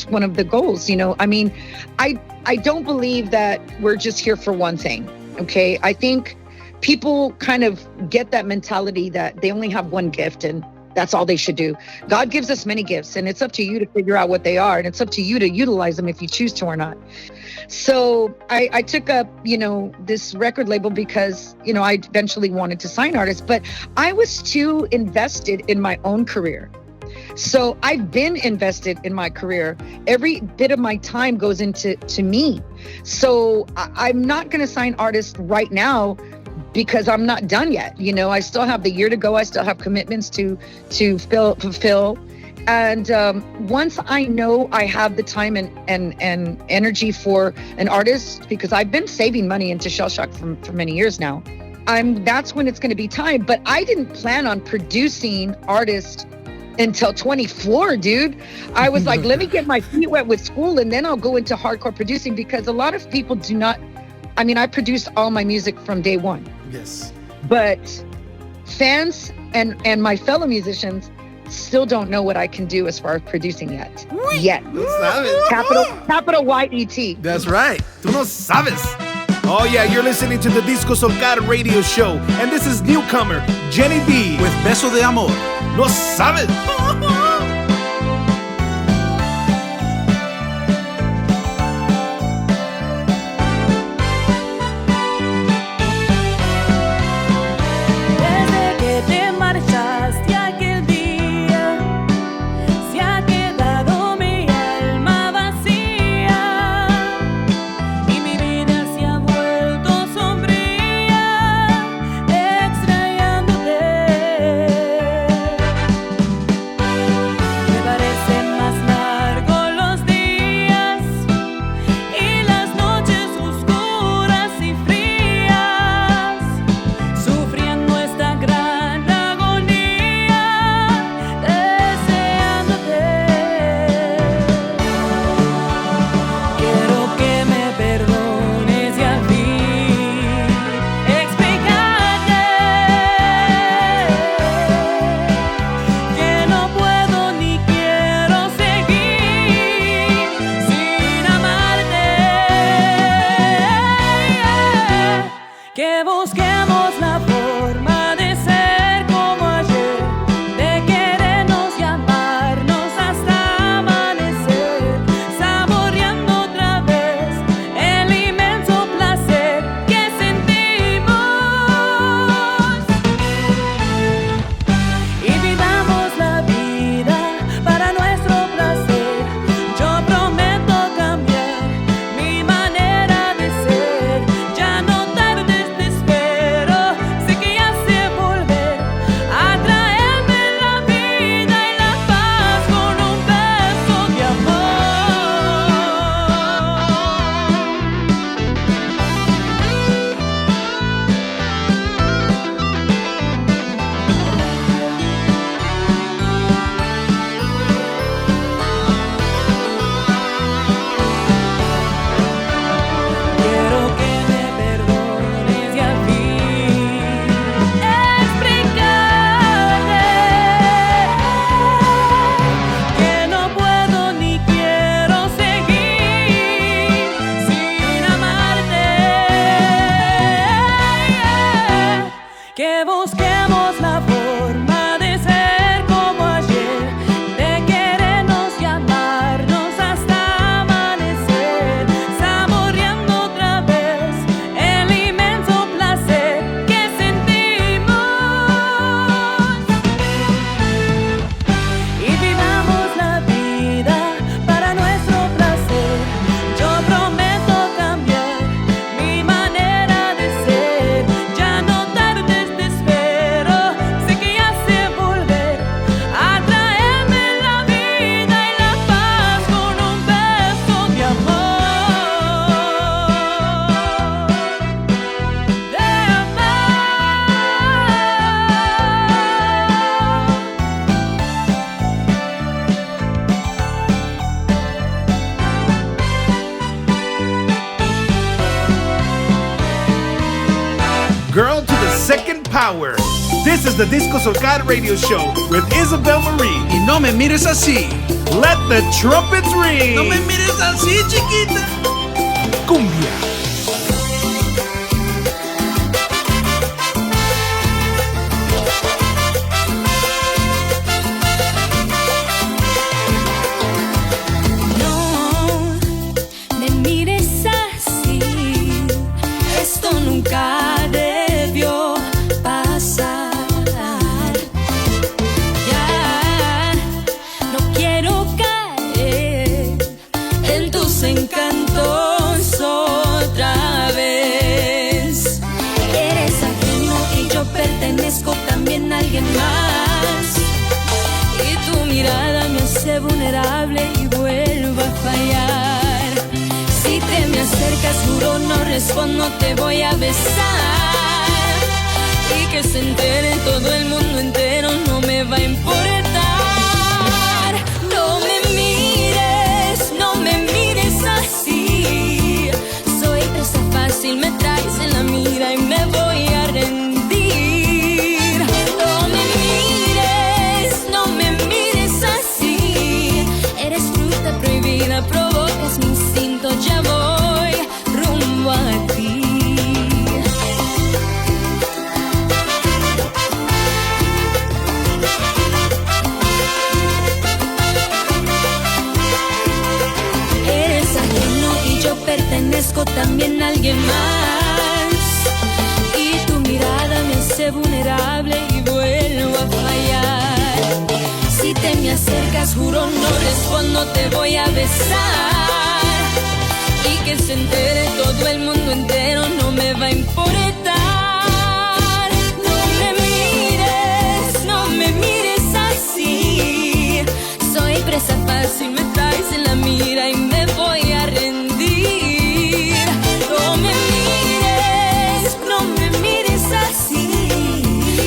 one of the goals. You know, I mean, I don't believe that we're just here for one thing. Okay, I think people kind of get that mentality that they only have one gift and that's all they should do. God gives us many gifts, and it's up to you to figure out what they are, and it's up to you to utilize them if you choose to or not. So I took up, this record label because, I eventually wanted to sign artists, but I was too invested in my own career. So I've been invested in my career. Every bit of my time goes into me. So I'm not going to sign artists right now because I'm not done yet. I still have the year to go. I still have commitments to fulfill. And once I know I have the time and energy for an artist, because I've been saving money into Shell Shock for many years now, that's when it's going to be time. But I didn't plan on producing artists until 24, dude. I was like, let me get my feet wet with school and then I'll go into hardcore producing, because a lot of people do not. I mean, I produced all my music from day one. Yes. But fans and my fellow musicians still don't know what I can do as far as producing yet. Capital Y-E-T. That's right. Tú no sabes. Oh yeah, you're listening to the Disco Solcar radio show, and this is newcomer Jenny B With Beso de Amor. No sabes. Desde que te marchaste aquel día, se ha quedado mi alma vacía y mi vida se ha vuelto sombría, extrañándote. hour. This is the Disco Solcar Radio Show with Isabel Marie. Y no me mires así. Let the trumpets ring. No me mires así, chiquita. Cumbia. También alguien más, y tu mirada me hace vulnerable y vuelvo a fallar. Si te me acercas, juro no respondo, te voy a besar, y que se entere todo el mundo entero, no me va a importar. No me mires así, soy presa fácil, me traes en la mira y me voy a rendir. Provocas mi instinto, ya voy rumbo a ti. Eres ajeno y yo pertenezco también a alguien más, y tu mirada me hace vulnerable y vuelvo a fallar. Si te me acercas, juro no respondo, te voy a besar, y que se entere todo el mundo entero, no me va a importar. No me mires así, soy presa fácil, me traes en la mira y me voy a rendir. No me mires así,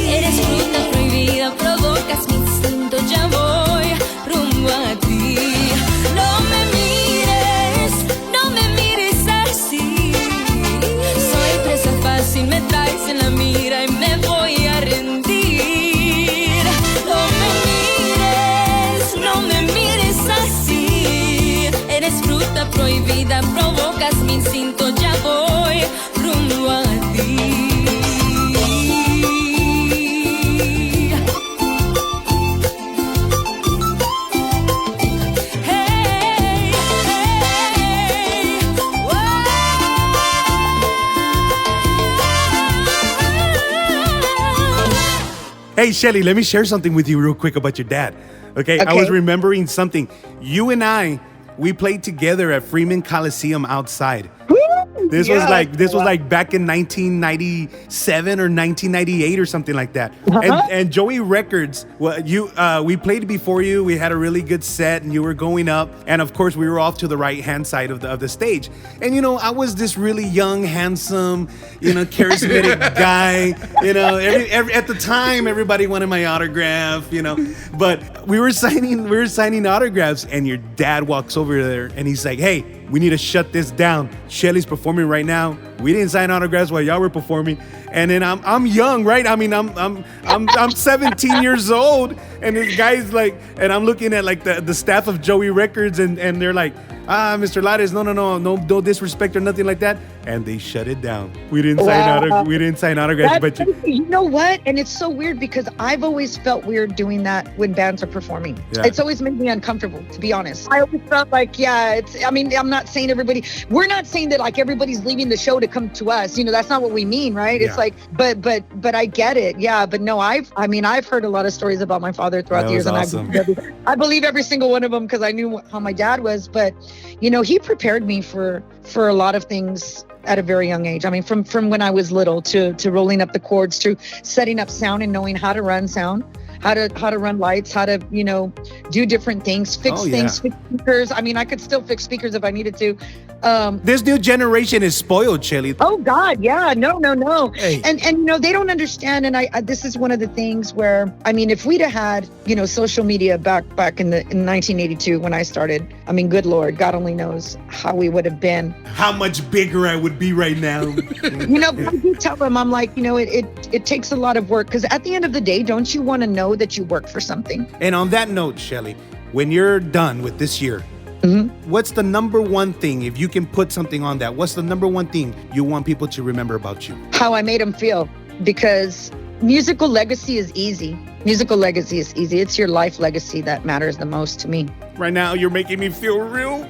eres fruta prohibida, provocas mi instinto, ya voy rumbo a ti. No me mires así, soy presa fácil, me traes en la mira y me voy a rendir. No me mires así, eres fruta prohibida, provocas mi instinto, ya voy rumbo a ti. Hey, Shelly, let me share something with you real quick about your dad. Okay, I was remembering something. You and we played together at Freeman Coliseum outside. This was like back in 1997 or 1998 or something like that. And Joey Records, we played before you. We had a really good set, and you were going up. And of course, we were off to the right-hand side of the stage. And I was this really young, handsome, charismatic guy. At the time, everybody wanted my autograph. But we were signing autographs, and your dad walks over there, and he's like, "Hey, we need to shut this down. Shelly's performing right now. We didn't sign autographs while y'all were performing." And then I'm young, right? I mean, I'm 17 years old, and this guy's like, and I'm looking at like the staff of Joey Records, and they're like, Mr. Lares, no disrespect or nothing like that. And they shut it down. We didn't sign autographs. But you know what? And it's so weird because I've always felt weird doing that when bands are performing. Yeah. It's always made me uncomfortable, to be honest. I always felt like, I'm not saying we're not saying that like everybody's leaving the show to come to us. That's not what we mean, right? Yeah. It's like, but I get it. Yeah. But no, I've heard a lot of stories about my father throughout the years. Awesome. And I believe every single one of them because I knew how my dad was. But, he prepared me for a lot of things at a very young age. I mean, from when I was little to rolling up the chords, to setting up sound and knowing how to run sound, how to run lights, how to, do different things, fix things, fix speakers. I mean, I could still fix speakers if I needed to. This new generation is spoiled, Shelly. Oh God, yeah, no. Hey. And they don't understand. And I this is one of the things where, I mean, if we'd have had, social media back in 1982 when I started, I mean, good Lord, God only knows how we would have been. How much bigger I would be right now. I do tell them, I'm like, it takes a lot of work, because at the end of the day, don't you want to know that you work for something? And on that note, Shelly, when you're done with this year, what's the number one thing, if you can put something on that, what's the number one thing you want people to remember about you? How I made them feel, because musical legacy is easy. It's your life legacy that matters the most to me. Right now, you're making me feel real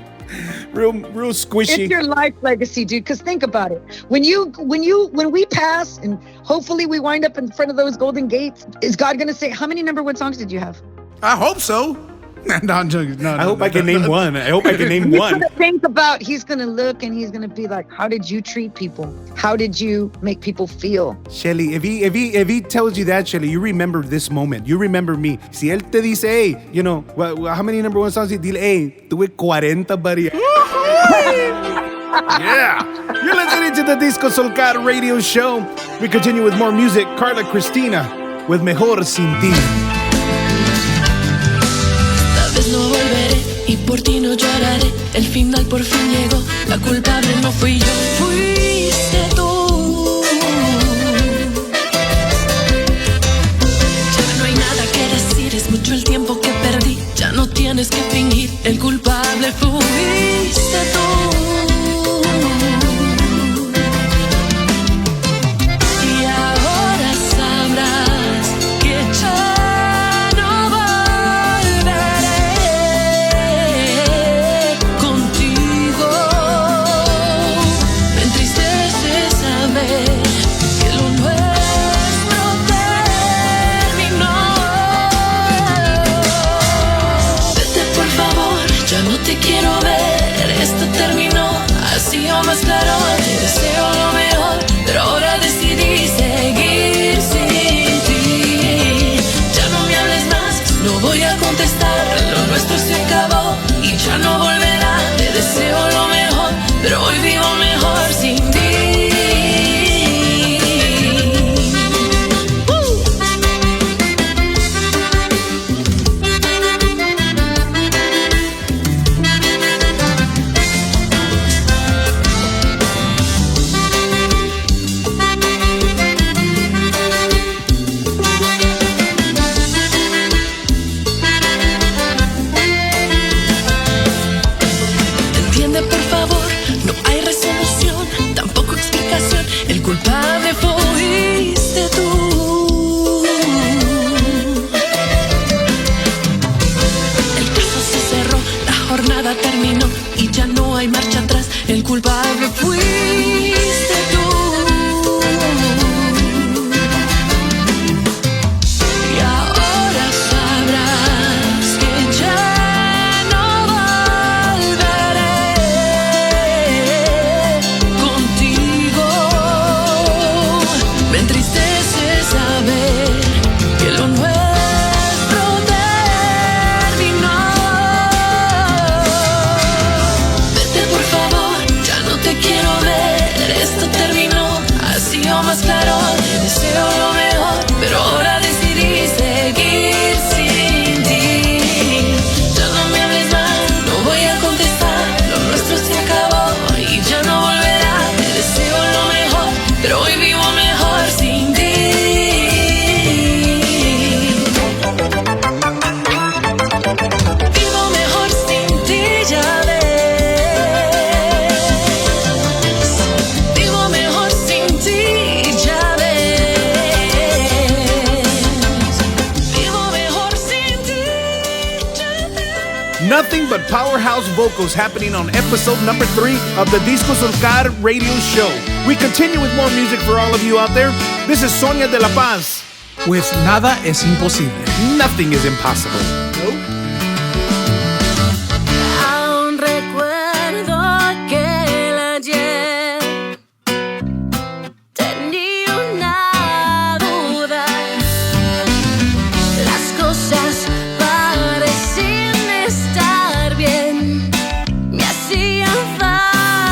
squishy. It's your life legacy, dude. Because think about it. When we pass, and hopefully we wind up in front of those golden gates, is God going to say, how many number one songs did you have? I hope so. No, I'm joking. I hope I can name one. Think about, he's going to look and he's going to be like, how did you treat people? How did you make people feel? Shelly, if he tells you that, Shelly, you remember this moment. You remember me. Si él te dice, hey, how many number one songs? Dile, hey, tuve 40, buddy. Yeah. You're listening to the Disco Solcar radio show. We continue with more music. Karla, Christina with Mejor Sin Ti. No volveré y por ti no lloraré. El final por fin llegó. La culpable no fui yo, fuiste tú. Ya no hay nada que decir, es mucho el tiempo que perdí. Ya no tienes que fingir, el culpable fuiste tú. Y ahora sabrás que ya te quiero ver, esto terminó, así o más claro, te deseo lo mejor, pero ahora decidí seguir sin ti. Ya no me hables más, no voy a contestar, lo nuestro se acabó y ya no volverá. Te deseo lo mejor, pero hoy vivo mejor sin ti. El culpable fuiste tú. El caso se cerró, la jornada terminó y ya no hay marcha atrás. El culpable fuiste tú. Y ahora sabrás que ya no volveré contigo. Me entristece saber que lo nuestro terminó. Vete por favor, ya no te quiero ver. Esto terminó, así o más claro. Te deseo lo mejor, pero ahora decidí seguir sin ti. Ya no me hables más, no voy a contestar. Lo nuestro se acabó y ya no volverá. Te deseo lo mejor, pero hoy vivo mejor sin ti. Vivo mejor sin ti, ya ves. Vivo mejor sin ti, ya ves. Vivo mejor sin ti, ya ves. Nothing but powerhouse vocals happening on episode number 3 of the Disco Solcar radio show. We continue with more music for all of you out there. This is Sonja de la Paz. With Nada es Imposible. Nothing is impossible. Aún recuerdo aquel ayer. Tenía una duda. Las cosas parecían estar bien. Me hacían falta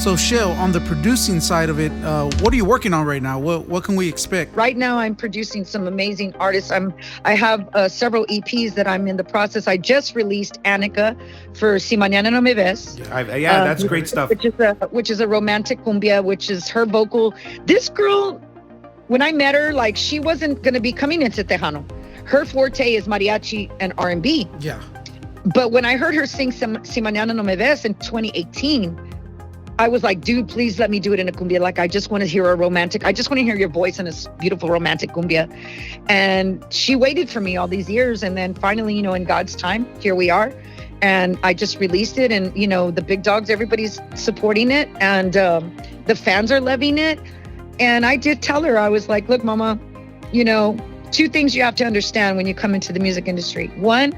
So, Shell, on the producing side of it, what are you working on right now? What can we expect? Right now, I'm producing some amazing artists. I have several EPs that I'm in the process. I just released Anikka for Si Mañana No Me Ves. Yeah, that's great stuff. Which is a romantic cumbia, which is her vocal. This girl, when I met her, like, she wasn't going to be coming into Tejano. Her forte is mariachi and R&B. Yeah. But when I heard her sing Si Mañana No Me Ves in 2018, I was like, dude, please let me do it in a cumbia. Like, I just want to hear I just want to hear your voice in this beautiful romantic cumbia. And she waited for me all these years. And then finally, in God's time, here we are. And I just released it. And, the big dogs, everybody's supporting it. And the fans are loving it. And I did tell her, I was like, look, mama, two things you have to understand when you come into the music industry. One,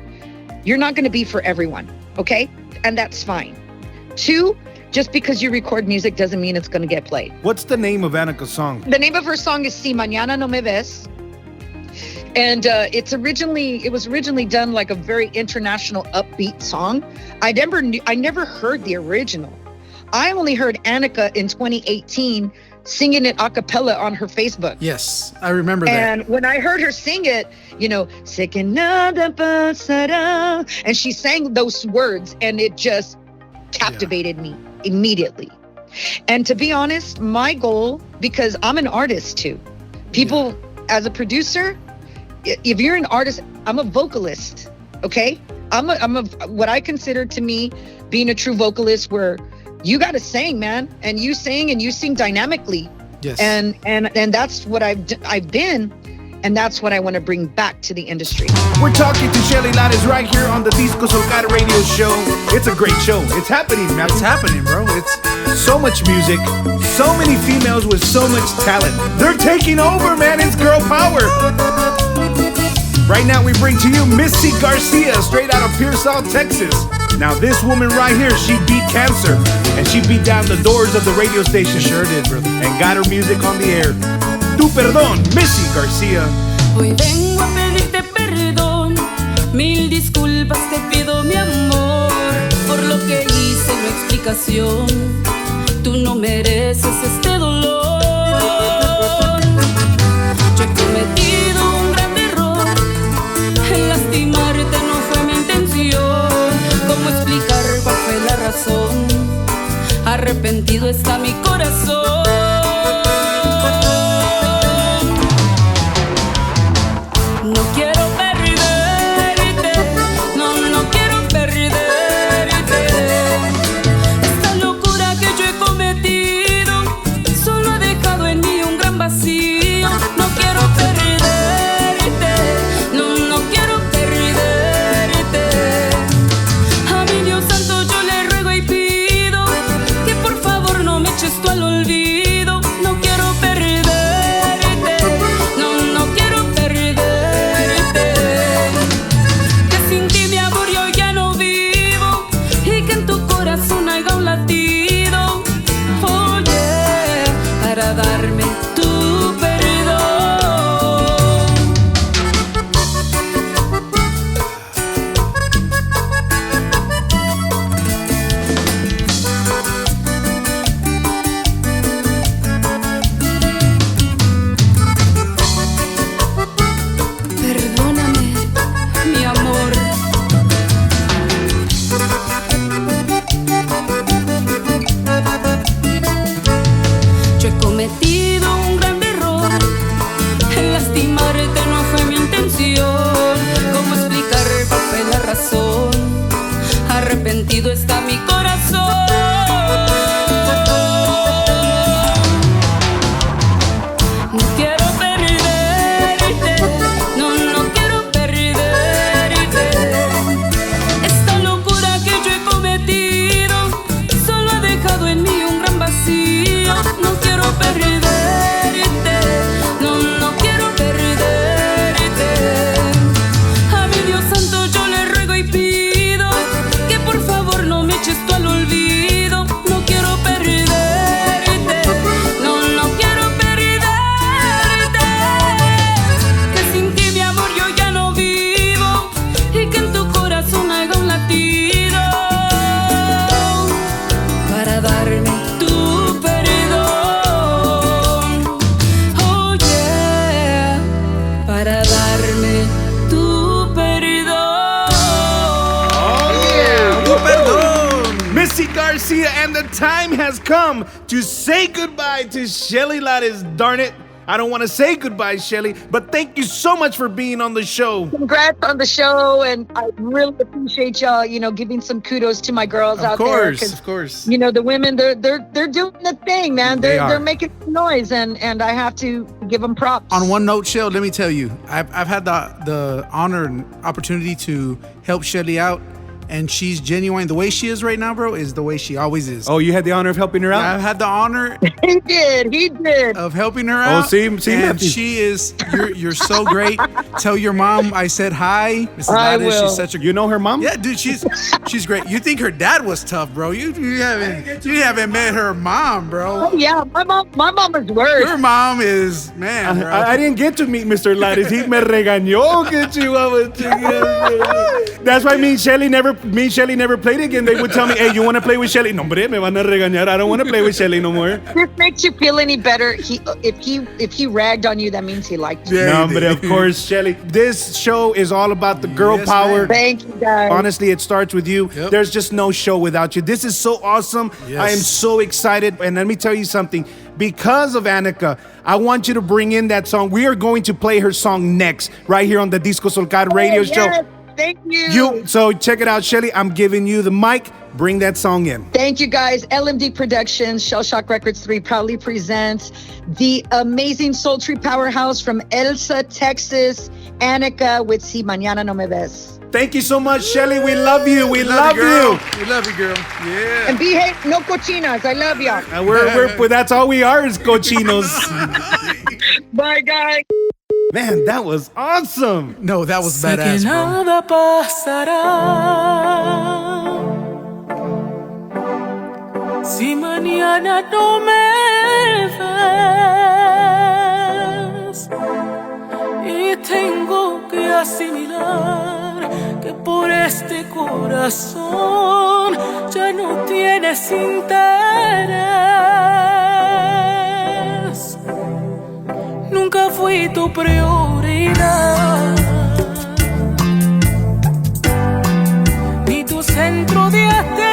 you're not going to be for everyone, okay? And that's fine. Two, just because you record music doesn't mean it's going to get played. What's the name of Anikka's song? The name of her song is Si Mañana No Me Ves. And it was originally done like a very international upbeat song. I never heard the original. I only heard Anikka in 2018 singing it a cappella on her Facebook. Yes, I remember that. And when I heard her sing it, sé que nada pasará, and she sang those words, and it just captivated me immediately. And to be honest, my goal, because I'm an artist too, people, as a producer, if you're an artist, I'm a vocalist, okay? I'm a what I consider to me being a true vocalist, where you got to sing, man, and you sing dynamically. Yes. And that's what I've been, and that's what I want to bring back to the industry. We're talking to Shelly Lares right here on the Disco Solcar radio show. It's a great show. It's happening, man. It's happening, bro. It's so much music, so many females with so much talent. They're taking over, man. It's girl power. Right now we bring to you Missy Garcia, straight out of Pearsall, Texas. Now this woman right here, she beat cancer, and she beat down the doors of the radio station. Sure did, brother. And got her music on the air. Tu perdón, Missy Garcia. Hoy vengo a pedirte perdón, mil disculpas te pido, mi amor, por lo que hice, no explicación. Tú no mereces este dolor. Yo he cometido un gran error, el lastimarte no fue mi intención. ¿Cómo explicar cuál fue la razón? Arrepentido está mi corazón. No quiero perderte, no quiero perderte. Esta locura que yo he cometido solo ha Garcia, and the time has come to say goodbye to Shelly Lares. Darn it. I don't want to say goodbye, Shelly, but thank you so much for being on the show. Congrats on the show, and I really appreciate y'all, giving some kudos to my girls out there. Of course. The women, they're doing the thing, man. They're making noise, and I have to give them props. On one note, Shell, let me tell you, I've had the honor and opportunity to help Shelly out. And she's genuine. The way she is right now, bro, is the way she always is. Oh, you had the honor of helping her out? I've had the honor. He did. Of helping her out. Oh, see, and Matthew. she is, you're so great. Tell your mom I said hi. Mrs. I Lares, will. she's such a You know her mom? Yeah, dude, she's great. You think her dad was tough, bro. You haven't met her mom, bro. Oh, yeah, my mom is worse. Her mom is, man, bro. I didn't get to meet Mr. Lares. He me regañó que chihuahua. That's why me and Shelly never played again. They would tell me, hey, you want to play with Shelly? No, hombre, me van a regañar. I don't want to play with Shelly no more. If this makes you feel any better, if he ragged on you, that means he liked you. Yeah, No, he but did. of course, Shelly, this show is all about the girl Yes, power. man. Thank you, guys. Honestly, it starts with you. Yep. There's just no show without you. This is so awesome. Yes. I am so excited. And let me tell you something. Because of Anikka, I want you to bring in that song. We are going to play her song next, right here on the Disco Solcar radio show. Yes, thank you. So check it out, Shelly. I'm giving you the mic. Bring that song in. Thank you, guys. LMD Productions, Shell Shock Records 3 proudly presents the amazing sultry powerhouse from Elsa, Texas, Anikka with Si Mañana No Me Ves. Thank you so much, Shelly. We love you. We love girl. you. We love you, girl. Yeah. And behave, no cochinas. I love y'all. And we're that's all we are is cochinos. Bye, guys. Man, that was awesome. No, that was Sé que badass, bro. nada pasará si mañana no me ves, y tengo que asimilar que por este corazón ya no tienes interés. Nunca fui tu prioridad, ni tu centro de atención.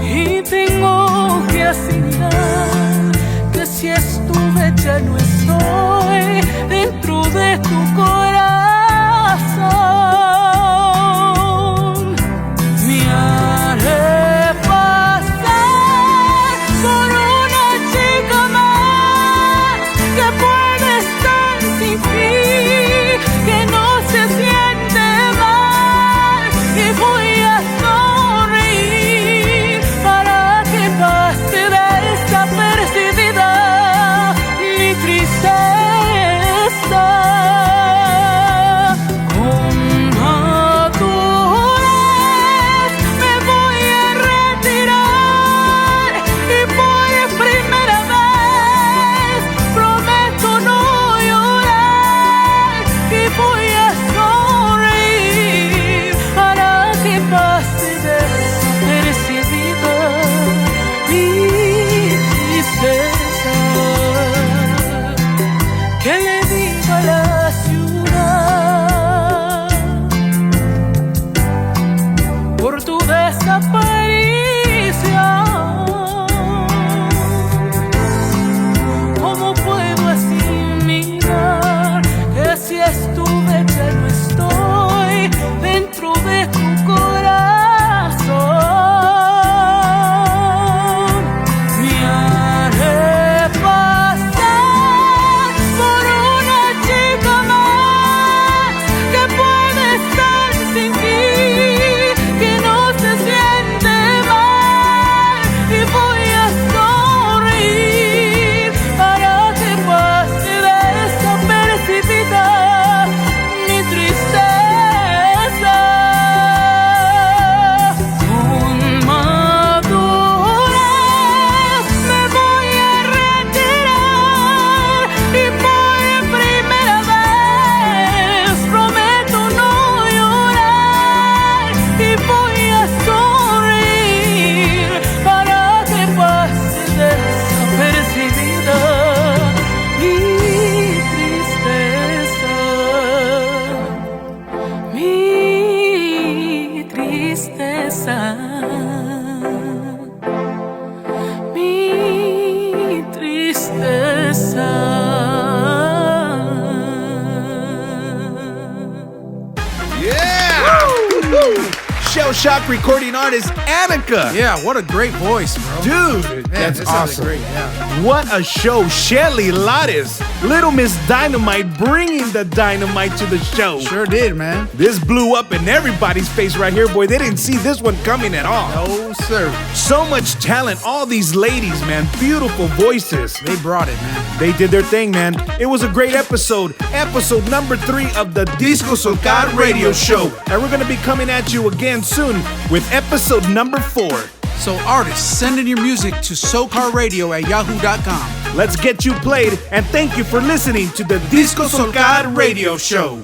Y tengo que asimilar que si estuve ya no estoy dentro de tu corazón. Me haré pasar por una chica más que puede estar sin ti, que no se siente Shock recording artist Anikka. Yeah, what a great voice, bro. Dude, Man, that's this sounded awesome. Great, yeah. What a show. Shelly Lares, Little Miss Dynamite, bringing the dynamite to the show. Sure did, man. This blew up in everybody's face right here, boy. They didn't see this one coming at all. No, sir. So much talent. All these ladies, man. Beautiful voices. They brought it, man. They did their thing, man. It was a great episode. Episode number 3 of the Disco Solcar Radio Show. And we're going to be coming at you again soon with episode number 4. So artists, send in your music to socarradio@yahoo.com. Let's get you played, and thank you for listening to the Disco Solcar Radio Show.